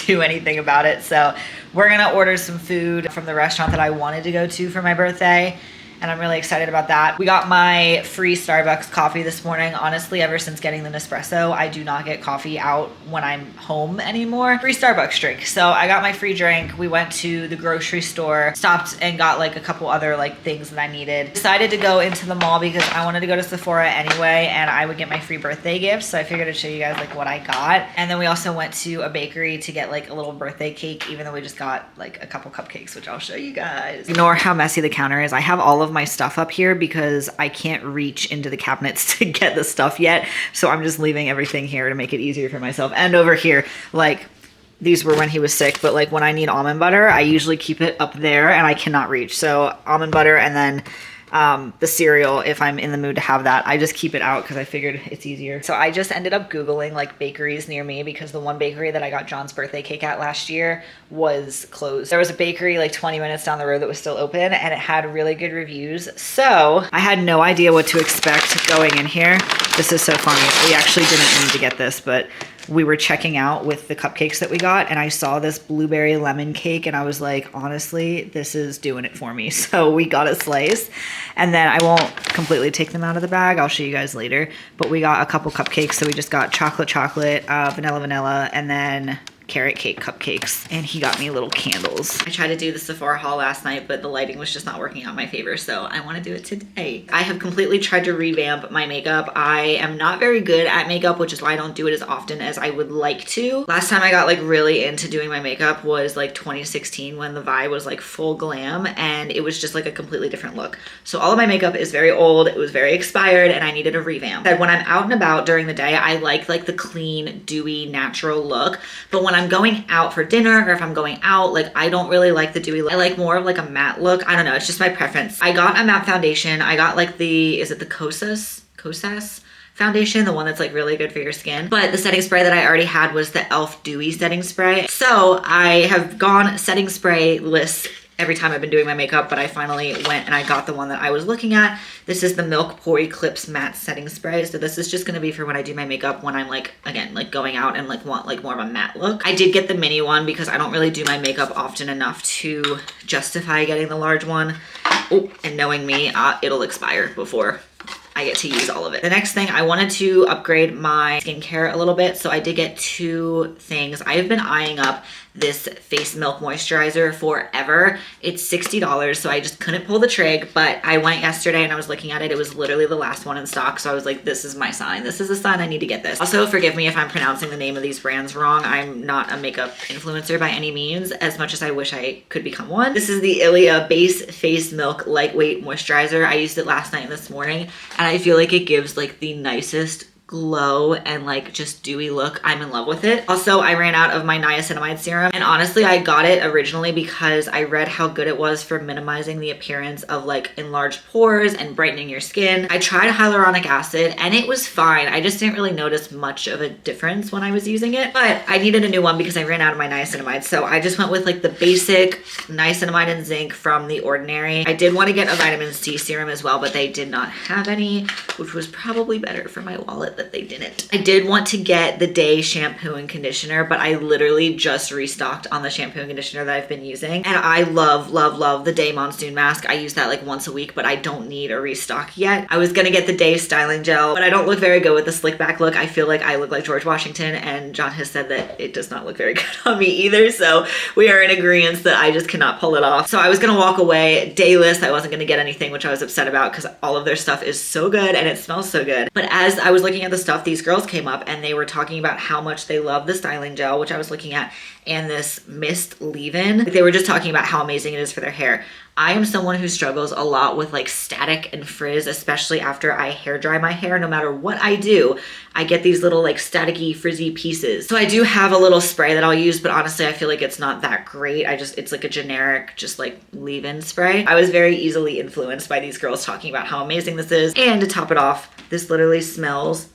Speaker 1: do anything about it. So we're gonna order some food from the restaurant that I wanted to go to for my birthday. And I'm really excited about that. We got my free Starbucks coffee this morning. Honestly, ever since getting the Nespresso, I do not get coffee out when I'm home anymore. Free Starbucks drink. So I got my free drink. We went to the grocery store, stopped and got like a couple other like things that I needed. Decided to go into the mall because I wanted to go to Sephora anyway and I would get my free birthday gift. So I figured I'd show you guys like what I got. And then we also went to a bakery to get like a little birthday cake, even though we just got like a couple cupcakes, which I'll show you guys. Ignore how messy the counter is. I have all of my stuff up here because I can't reach into the cabinets to get the stuff yet. So I'm just leaving everything here to make it easier for myself. And over here, like these were when he was sick, but like when I need almond butter, I usually keep it up there and I cannot reach. So almond butter and then the cereal, if I'm in the mood to have that, I just keep it out because I figured it's easier. So I just ended up Googling like bakeries near me because the one bakery that I got John's birthday cake at last year was closed. There was a bakery like 20 minutes down the road that was still open and it had really good reviews. So I had no idea what to expect going in here. This is so funny. We actually didn't need to get this, but we were checking out with the cupcakes that we got and I saw this blueberry lemon cake and I was like, honestly, this is doing it for me. So we got a slice and then I won't completely take them out of the bag. I'll show you guys later, but we got a couple cupcakes. So we just got chocolate, vanilla, and then carrot cake cupcakes, and he got me little candles. I tried to do the Sephora haul last night, but the lighting was just not working out in my favor, so I want to do it today. I have completely tried to revamp my makeup. I am not very good at makeup, which is why I don't do it as often as I would like to. Last time I got like really into doing my makeup was like 2016 when the vibe was like full glam and it was just like a completely different look. So all of my makeup is very old, it was very expired, and I needed a revamp. When I'm out and about during the day, I like the clean, dewy, natural look, but when I'm going out for dinner or if I'm going out, like I don't really like the dewy look. I like more of like a matte look. I don't know, it's just my preference. I got a matte foundation. I got like is it the Kosas foundation, the one that's like really good for your skin. But the setting spray that I already had was the e.l.f. Dewy setting spray. So I have gone setting spray lists every time I've been doing my makeup, but I finally went and I got the one that I was looking at. This is the Milk Pore Eclipse Matte Setting Spray. So this is just gonna be for when I do my makeup when I'm like, again, like going out and like want like more of a matte look. I did get the mini one because I don't really do my makeup often enough to justify getting the large one. Oh, and knowing me, it'll expire before I get to use all of it. The next thing, I wanted to upgrade my skincare a little bit. So I did get 2 things. I have been eyeing up this face milk moisturizer forever. It's $60, so I just couldn't pull the trig, but I went yesterday and I was looking at it. It was literally the last one in stock, so I was like, this is my sign. This is a sign I need to get this. Also, forgive me if I'm pronouncing the name of these brands wrong. I'm not a makeup influencer by any means, as much as I wish I could become one. This is the Ilia Base Face Milk Lightweight Moisturizer. I used it last night and this morning, and I feel like it gives like the nicest glow and like just dewy look. I'm in love with it. Also, I ran out of my niacinamide serum, and honestly I got it originally because I read how good it was for minimizing the appearance of like enlarged pores and brightening your skin. I tried hyaluronic acid and it was fine. I just didn't really notice much of a difference when I was using it, but I needed a new one because I ran out of my niacinamide. So I just went with like the basic niacinamide and zinc from The Ordinary. I did want to get a vitamin C serum as well, but they did not have any, which was probably better for my wallet that they didn't. I did want to get the Day shampoo and conditioner, but I literally just restocked on the shampoo and conditioner that I've been using. And I love, love, love the Day Monsoon Mask. I use that like once a week, but I don't need a restock yet. I was gonna get the Day styling gel, but I don't look very good with the slick back look. I feel like I look like George Washington, and John has said that it does not look very good on me either. So we are in agreement that I just cannot pull it off. So I was gonna walk away dayless. I wasn't gonna get anything, which I was upset about because all of their stuff is so good and it smells so good. But as I was looking at the stuff, these girls came up and they were talking about how much they love the styling gel, which I was looking at, and this mist leave-in. They were just talking about how amazing it is for their hair. I am someone who struggles a lot with like static and frizz, especially after I hair dry my hair. No matter what I do, I get these little like staticky frizzy pieces. So I do have a little spray that I'll use, but honestly I feel like it's not that great. It's like a generic just like leave-in spray. I was very easily influenced by these girls talking about how amazing this is. And to top it off, this literally smells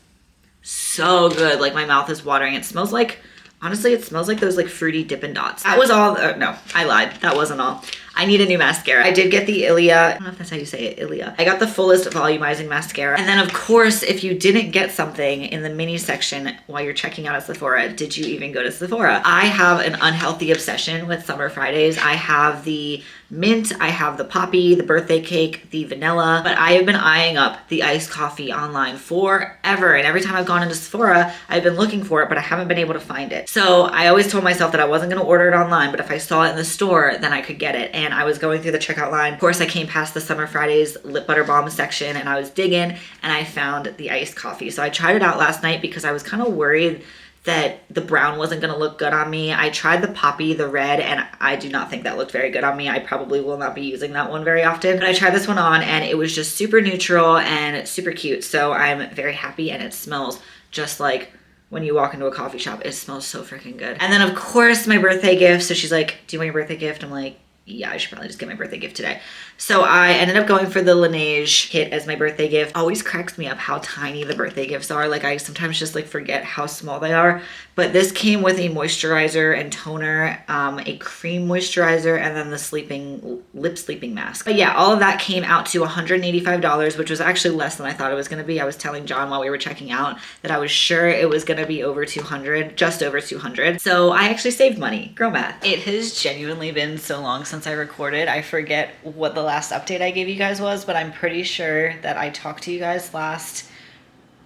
Speaker 1: so good. Like my mouth is watering. It smells like, honestly, it smells like those like fruity Dippin' Dots. That was all. No, I lied. That wasn't all. I need a new mascara. I did get the Ilia, I don't know if that's how you say it, Ilia. I got the fullest volumizing mascara. And then of course, if you didn't get something in the mini section while you're checking out at Sephora, did you even go to Sephora? I have an unhealthy obsession with Summer Fridays. I have the mint, I have the poppy, the birthday cake, the vanilla, but I have been eyeing up the iced coffee online forever. And every time I've gone into Sephora, I've been looking for it, but I haven't been able to find it. So I always told myself that I wasn't gonna order it online, but if I saw it in the store, then I could get it. And I was going through the checkout line. Of course, I came past the Summer Fridays lip butter balm section and I was digging and I found the iced coffee. So I tried it out last night because I was kind of worried that the brown wasn't gonna look good on me. I tried the poppy, the red, and I do not think that looked very good on me. I probably will not be using that one very often, but I tried this one on and it was just super neutral and super cute. So I'm very happy, and it smells just like when you walk into a coffee shop. It smells so freaking good. And then of course my birthday gift. So she's like, do you want your birthday gift? I'm like, yeah, I should probably just get my birthday gift today. So I ended up going for the Laneige kit as my birthday gift. Always cracks me up how tiny the birthday gifts are. Like I sometimes just like forget how small they are. But this came with a moisturizer and toner, a cream moisturizer, and then the lip sleeping mask. But yeah, all of that came out to $185, which was actually less than I thought it was gonna be. I was telling John while we were checking out that I was sure it was gonna be over 200, just over 200. So I actually saved money, girl math. It has genuinely been so long since I recorded. I forget what the last update I gave you guys was, but I'm pretty sure that I talked to you guys last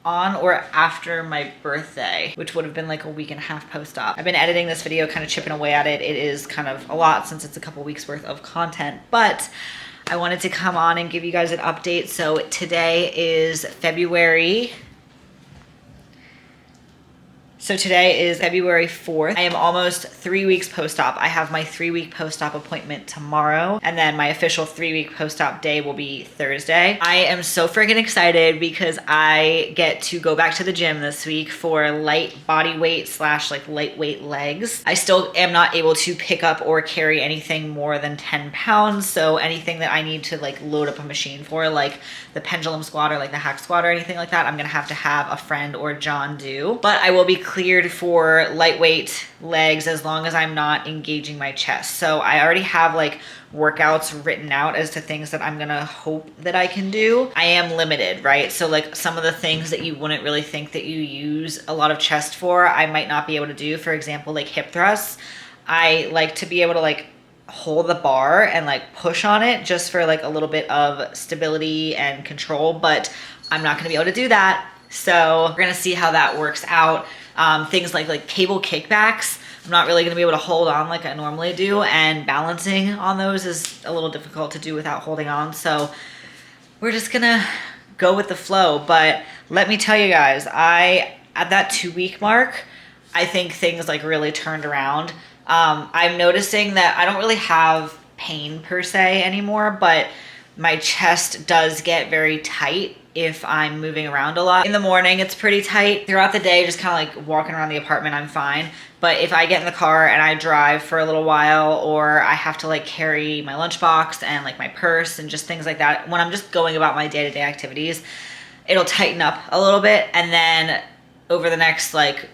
Speaker 1: on or after my birthday, which would have been like a week and a half post-op. I've been editing this video, kind of chipping away at it. It is kind of a lot since it's a couple weeks worth of content, but I wanted to come on and give you guys an update. So today is February 4th. I am almost 3 weeks post-op. I have my 3-week post-op appointment tomorrow, and then my official 3-week post-op day will be Thursday. I am so freaking excited because I get to go back to the gym this week for light body weight / like lightweight legs. I still am not able to pick up or carry anything more than 10 pounds. So anything that I need to like load up a machine for, like the pendulum squat or like the hack squat or anything like that, I'm gonna have to have a friend or John do. But I will be cleared for lightweight legs as long as I'm not engaging my chest. So I already have like workouts written out as to things that I'm gonna hope that I can do. I am limited, right? So like some of the things that you wouldn't really think that you use a lot of chest for, I might not be able to do. For example, like hip thrusts. I like to be able to like hold the bar and like push on it just for like a little bit of stability and control, but I'm not gonna be able to do that. So we're gonna see how that works out. Things like cable kickbacks, I'm not really gonna be able to hold on like I normally do, and balancing on those is a little difficult to do without holding on. So we're just gonna go with the flow. But let me tell you guys, at that 2-week mark, I think things like really turned around. I'm noticing that I don't really have pain per se anymore, but my chest does get very tight if I'm moving around a lot. In the morning, it's pretty tight. Throughout the day, just kind of like walking around the apartment, I'm fine. But if I get in the car and I drive for a little while, or I have to like carry my lunchbox and like my purse and just things like that, when I'm just going about my day-to-day activities, it'll tighten up a little bit. And then over the next like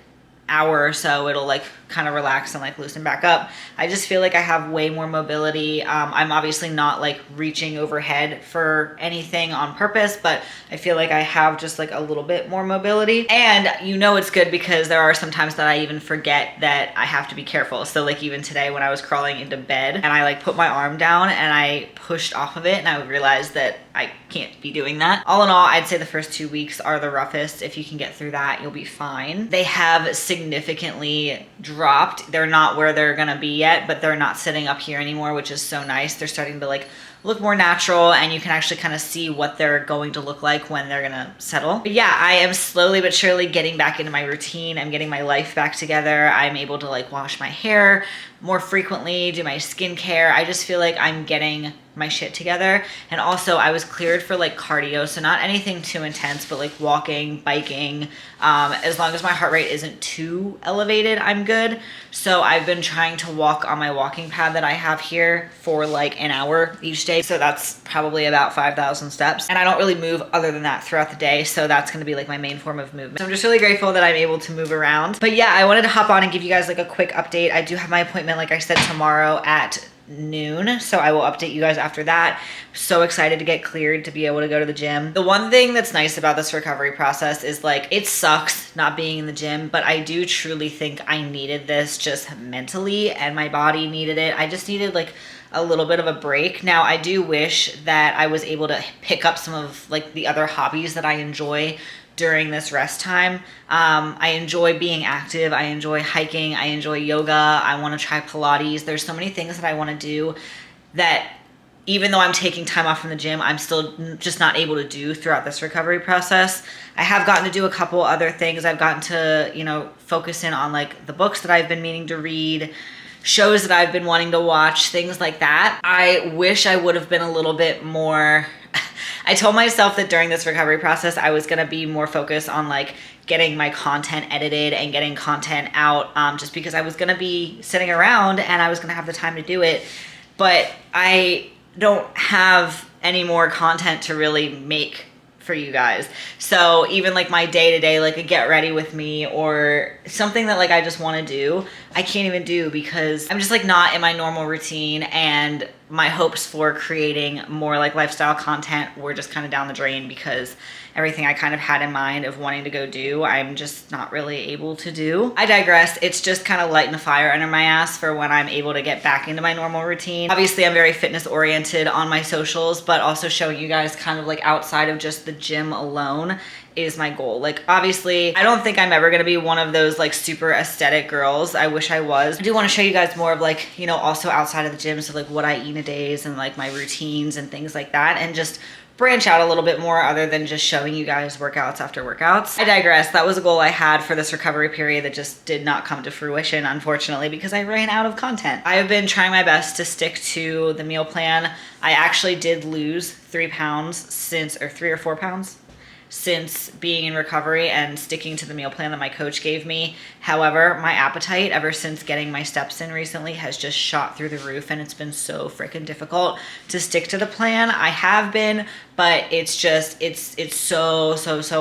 Speaker 1: hour or so, it'll like kind of relax and like loosen back up. I just feel like I have way more mobility. I'm obviously not like reaching overhead for anything on purpose, but I feel like I have just like a little bit more mobility. And you know it's good because there are some times that I even forget that I have to be careful. So like even today when I was crawling into bed and I like put my arm down and I pushed off of it, and I realized that I can't be doing that. All in all, I'd say the first 2 weeks are the roughest. If you can get through that, you'll be fine. They have significantly dropped. They're not where they're gonna be yet, but they're not sitting up here anymore, which is so nice. They're starting to like look more natural, and you can actually kind of see what they're going to look like when they're gonna settle. But yeah, I am slowly but surely getting back into my routine. I'm getting my life back together. I'm able to like wash my hair more frequently, do my skincare. I just feel like I'm getting my shit together. And also I was cleared for like cardio, so not anything too intense, but like walking, biking, as long as my heart rate isn't too elevated, I'm good. So I've been trying to walk on my walking pad that I have here for like an hour each day. So that's probably about 5,000 steps. And I don't really move other than that throughout the day. So that's gonna be like my main form of movement. So I'm just really grateful that I'm able to move around. But yeah, I wanted to hop on and give you guys like a quick update. I do have my appointment, like I said, tomorrow at noon, so I will update you guys after that. So excited to get cleared to be able to go to the gym. The one thing that's nice about this recovery process is like it sucks not being in the gym, but I do truly think I needed this just mentally, and my body needed it. I just needed like a little bit of a break. Now I do wish that I was able to pick up some of like the other hobbies that I enjoy during this rest time. I enjoy being active. I enjoy hiking. I enjoy yoga. I want to try Pilates. There's so many things that I want to do that even though I'm taking time off from the gym, I'm still just not able to do throughout this recovery process. I have gotten to do a couple other things. I've gotten to, you know, focus in on like the books that I've been meaning to read, shows that I've been wanting to watch, things like that. I wish I would have been a little bit more I told myself that during this recovery process, I was gonna be more focused on like getting my content edited and getting content out, just because I was gonna be sitting around and I was gonna have the time to do it. But I don't have any more content to really make for you guys. So even like my day-to-day, like a get ready with me or something that like I just want to do, I can't even do because I'm just like not in my normal routine, and my hopes for creating more like lifestyle content were just kind of down the drain because everything I kind of had in mind of wanting to go do, I'm just not really able to do. I digress. It's just kind of lighting the fire under my ass for when I'm able to get back into my normal routine. Obviously, I'm very fitness oriented on my socials, but also showing you guys kind of like outside of just the gym alone is my goal. Like obviously, I don't think I'm ever gonna be one of those like super aesthetic girls. I wish I was. I do want to show you guys more of like, you know, also outside of the gym, so like what I eat in a days and like my routines and things like that, and just branch out a little bit more other than just showing you guys workouts after workouts. I digress. That was a goal I had for this recovery period that just did not come to fruition, unfortunately, because I ran out of content. I have been trying my best to stick to the meal plan. I actually did lose 3 pounds since, or 3 or 4 pounds since being in recovery and sticking to the meal plan that my coach gave me. However, my appetite ever since getting my steps in recently has just shot through the roof, and it's been so freaking difficult to stick to the plan. I have been, but it's just, it's so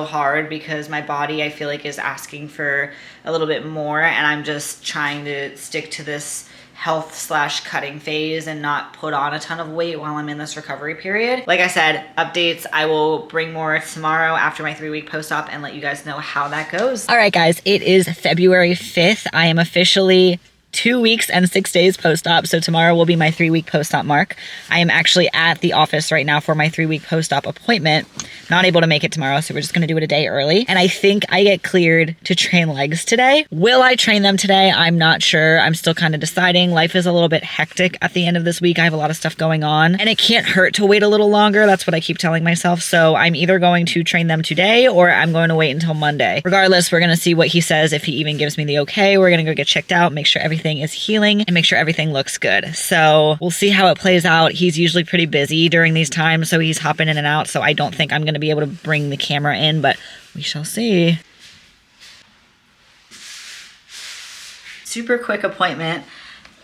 Speaker 1: hard because my body, I feel like, is asking for a little bit more, and I'm just trying to stick to this health/cutting phase and not put on a ton of weight while I'm in this recovery period. Like I said, updates, I will bring more tomorrow after my 3-week post-op and let you guys know how that goes. All right, guys, it is February 5th. I am officially 2 weeks and 6 days post-op, so tomorrow will be my 3-week post-op mark. I am actually at the office right now for my 3-week post-op appointment. not able to make it tomorrow, so we're just gonna do it a day early. And I think I get cleared to train legs today. Will I train them today? I'm not sure. I'm still kind of deciding. Life is a little bit hectic at the end of this week. I have a lot of stuff going on, and it can't hurt to wait a little longer. That's what I keep telling myself. So I'm either going to train them today or I'm going to wait until Monday. Regardless, we're gonna see what he says. If he even gives me the okay, we're gonna go get checked out, make sure everything is healing, and make sure everything looks good. So we'll see how it plays out. He's usually pretty busy during these times, so he's hopping in and out. So I don't think I'm gonna be able to bring the camera in, but we shall see. Super quick appointment.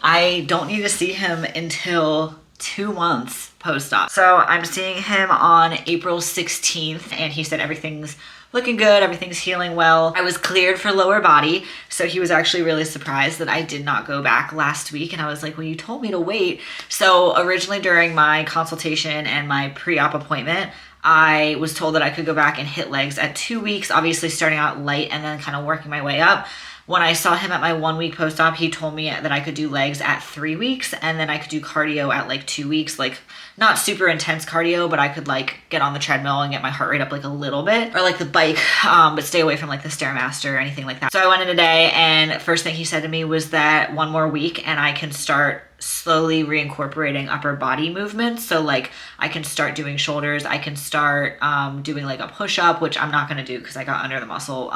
Speaker 1: I don't need to see him until 2 months post-op. So I'm seeing him on April 16th, and he said everything's looking good, everything's healing well. I was cleared for lower body, so he was actually really surprised that I did not go back last week, and I was like, well, you told me to wait. So originally during my consultation and my pre-op appointment, I was told that I could go back and hit legs at 2 weeks, obviously starting out light and then kind of working my way up. When I saw him at my 1 week post-op, he told me that I could do legs at 3 weeks, and then I could do cardio at like 2 weeks, like not super intense cardio, but I could like get on the treadmill and get my heart rate up like a little bit, or like the bike, but stay away from like the Stairmaster or anything like that. So I went in today, and first thing he said to me was that 1 more week and I can start slowly reincorporating upper body movements. So like I can start doing shoulders, I can start doing like a push-up, which I'm not gonna do because I got under the muscle.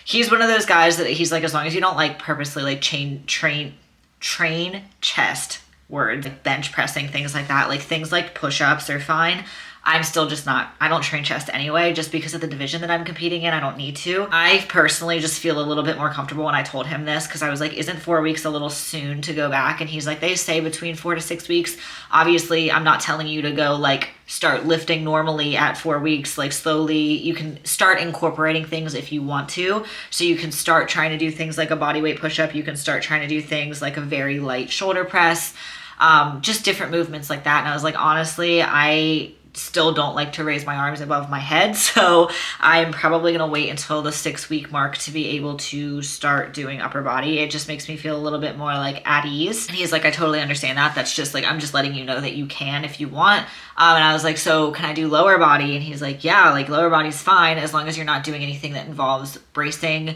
Speaker 1: He's one of those guys that he's like, as long as you don't like purposely like train chest words, like bench pressing, things like that, like things like push-ups are fine. I'm still just not, I don't train chest anyway, just because of the division that I'm competing in. I don't need to. I personally just feel a little bit more comfortable when I told him this, because I was like, isn't 4 weeks a little soon to go back? And he's like, they say between 4 to 6 weeks. Obviously, I'm not telling you to go like start lifting normally at 4 weeks, like slowly. You can start incorporating things if you want to. So you can start trying to do things like a bodyweight push-up. You can start trying to do things like a very light shoulder press, just different movements like that. And I was like, honestly, I still don't like to raise my arms above my head, so I'm probably gonna wait until the 6 week mark to be able to start doing upper body. It just makes me feel a little bit more like at ease. And he's like, I totally understand that. That's just like, I'm just letting you know that you can if you want. And I was like, so can I do lower body? And he's like, yeah, like lower body's fine as long as you're not doing anything that involves bracing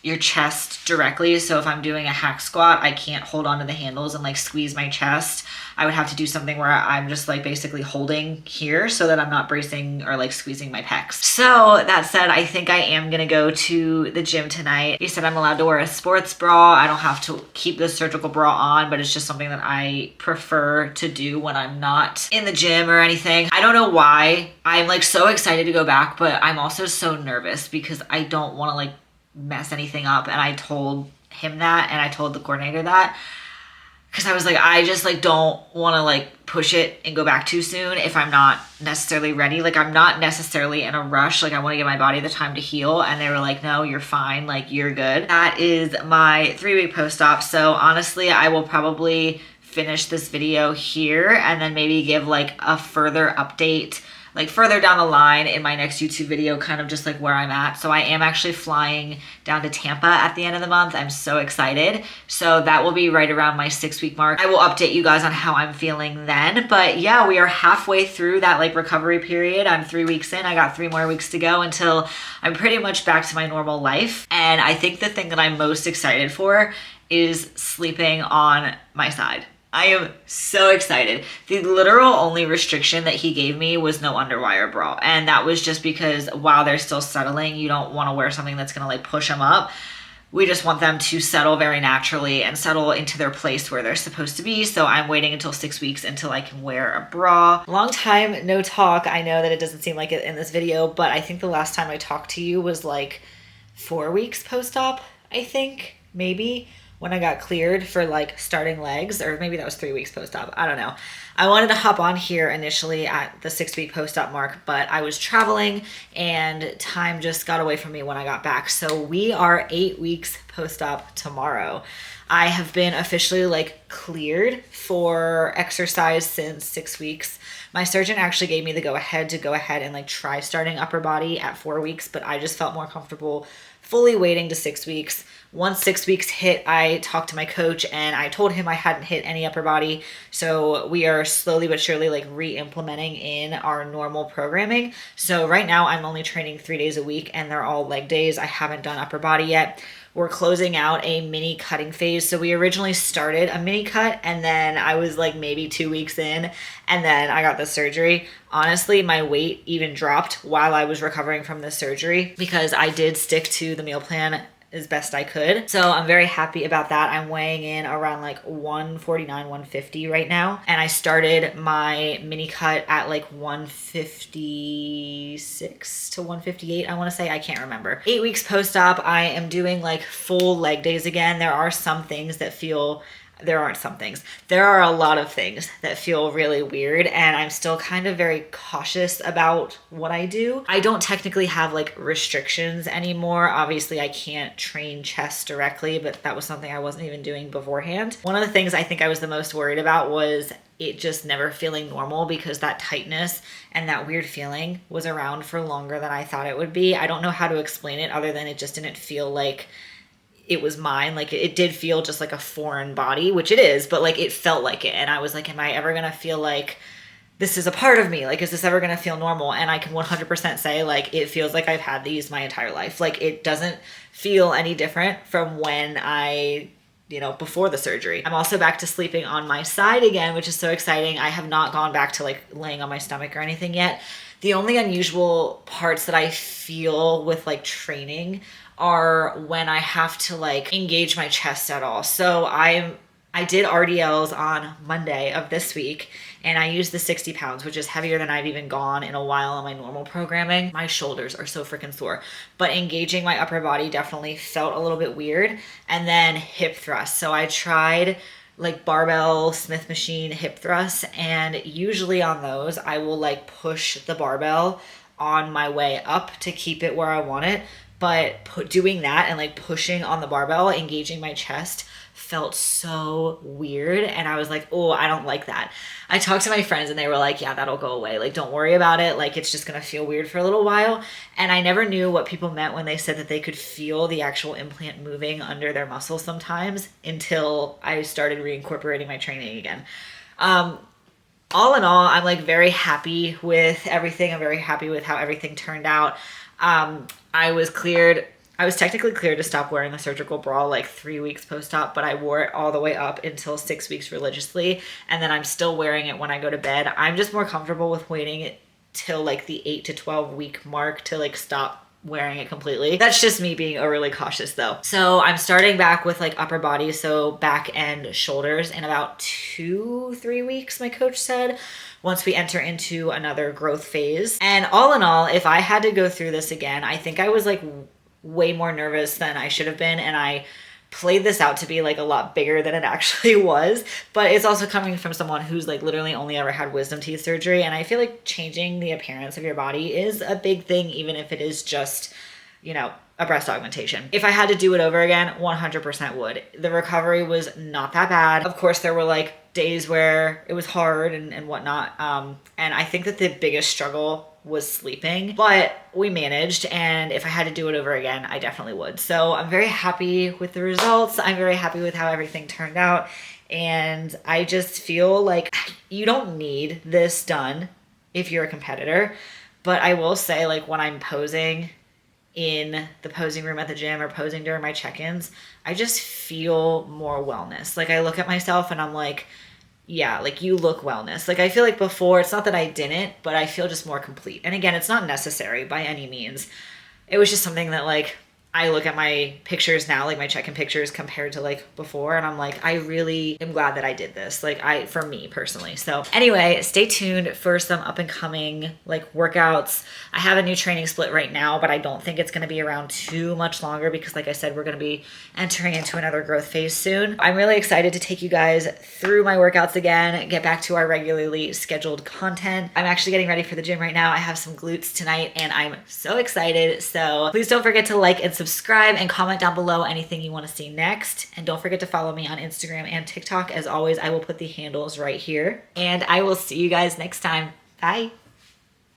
Speaker 1: your chest directly. So if I'm doing a hack squat, I can't hold onto the handles and like squeeze my chest. I would have to do something where I'm just like basically holding here so that I'm not bracing or like squeezing my pecs. So that said, I think I am gonna go to the gym tonight. He said I'm allowed to wear a sports bra. I don't have to keep the surgical bra on, but it's just something that I prefer to do when I'm not in the gym or anything. I don't know why. I'm like so excited to go back, but I'm also so nervous because I don't want to like mess anything up. And I told him that, and I told the coordinator that, because I was like, I just like don't want to like push it and go back too soon if I'm not necessarily ready. Like I'm not necessarily in a rush. Like I want to give my body the time to heal. And they were like, no, you're fine. Like you're good. That is my 3 week post-op. So honestly, I will probably finish this video here and then maybe give like a further update like further down the line in my next YouTube video, kind of just like where I'm at. So I am actually flying down to Tampa at the end of the month. I'm so excited. So that will be right around my 6 week mark. I will update you guys on how I'm feeling then. But yeah, we are halfway through that like recovery period. I'm 3 weeks in. I got 3 more weeks to go until I'm pretty much back to my normal life. And I think the thing that I'm most excited for is sleeping on my side. I am so excited. The literal only restriction that he gave me was no underwire bra. And that was just because while they're still settling, you don't want to wear something that's going to like push them up. We just want them to settle very naturally and settle into their place where they're supposed to be. So I'm waiting until 6 weeks until I can wear a bra. Long time no talk. I know that it doesn't seem like it in this video, but I think the last time I talked to you was like 4 weeks post-op, I think, maybe. When I got cleared for like starting legs, or maybe that was 3 weeks post-op. I don't know. I wanted to hop on here initially at the 6 week post-op mark, but I was traveling and time just got away from me when I got back. So we are 8 weeks post-op tomorrow. I have been officially like cleared for exercise since 6 weeks. My surgeon actually gave me the go ahead and like try starting upper body at 4 weeks, but I just felt more comfortable fully waiting to 6 weeks. Once 6 weeks hit, I talked to my coach and I told him I hadn't hit any upper body. So we are slowly but surely like re-implementing in our normal programming. So right now I'm only training 3 days a week and they're all leg days. I haven't done upper body yet. We're closing out a mini cutting phase. So we originally started a mini cut and then I was like maybe 2 weeks in and then I got the surgery. Honestly, my weight even dropped while I was recovering from the surgery because I did stick to the meal plan as best I could. So I'm very happy about that. I'm weighing in around like 149, 150 right now. And I started my mini cut at like 156 to 158, I want to say. I can't remember. 8 weeks post-op, I am doing like full leg days again. There are some things that feel there aren't some things. There are a lot of things that feel really weird and I'm still kind of very cautious about what I do. I don't technically have like restrictions anymore. Obviously I can't train chest directly, but that was something I wasn't even doing beforehand. One of the things I think I was the most worried about was it just never feeling normal because that tightness and that weird feeling was around for longer than I thought it would be. I don't know how to explain it other than it just didn't feel like it was mine. Like it did feel just like a foreign body, which it is, but like it felt like it. And I was like, am I ever gonna feel like this is a part of me? Like, is this ever gonna feel normal? And I can 100% say like, it feels like I've had these my entire life. Like it doesn't feel any different from when before the surgery. I'm also back to sleeping on my side again, which is so exciting. I have not gone back to like laying on my stomach or anything yet. The only unusual parts that I feel with like training are when I have to like engage my chest at all. So I did RDLs on Monday of this week and I used the 60 pounds, which is heavier than I've even gone in a while on my normal programming. My shoulders are so freaking sore, but engaging my upper body definitely felt a little bit weird. And then hip thrusts. So I tried like barbell Smith machine hip thrusts and usually on those I will like push the barbell on my way up to keep it where I want it. But doing that and like pushing on the barbell, engaging my chest felt so weird. And I was like, oh, I don't like that. I talked to my friends and they were like, yeah, that'll go away. Like, don't worry about it. Like, it's just going to feel weird for a little while. And I never knew what people meant when they said that they could feel the actual implant moving under their muscles sometimes until I started reincorporating my training again. All in all, I'm like very happy with everything. I'm very happy with how everything turned out. I was technically cleared to stop wearing the surgical bra like 3 weeks post-op, but I wore it all the way up until 6 weeks religiously. And then I'm still wearing it when I go to bed. I'm just more comfortable with waiting it till like the 8 to 12 week mark to like stop wearing it completely. That's just me being overly cautious though. So I'm starting back with like upper body, so back and shoulders in about 2-3 weeks, my coach said, once we enter into another growth phase. And all in all, if I had to go through this again, I think I was like way more nervous than I should have been. And I played this out to be like a lot bigger than it actually was. But it's also coming from someone who's like literally only ever had wisdom teeth surgery. And I feel like changing the appearance of your body is a big thing, even if it is just, a breast augmentation. If I had to do it over again, 100% would. The recovery was not that bad. Of course, there were like days where it was hard and whatnot. And I think that the biggest struggle was sleeping, but we managed. And if I had to do it over again, I definitely would. So I'm very happy with the results. I'm very happy with how everything turned out. And I just feel like you don't need this done if you're a competitor. But I will say, like, when I'm posing in the posing room at the gym or posing during my check-ins, I just feel more wellness. Like, I look at myself and I'm like, yeah, like, you look wellness. Like, I feel like before, it's not that I didn't, but I feel just more complete. And again, it's not necessary by any means. It was just something that, like, I look at my pictures now, like my check-in pictures compared to like before, and I'm like, I really am glad that I did this, like for me personally. So anyway, stay tuned for some up and coming like workouts. I have a new training split right now, but I don't think it's going to be around too much longer because like I said, we're going to be entering into another growth phase soon. I'm really excited to take you guys through my workouts again, get back to our regularly scheduled content. I'm actually getting ready for the gym right now. I have some glutes tonight and I'm so excited. So please don't forget to like and subscribe and comment down below anything you want to see next. And don't forget to follow me on Instagram and TikTok. As always, I will put the handles right here. And I will see you guys next time. Bye.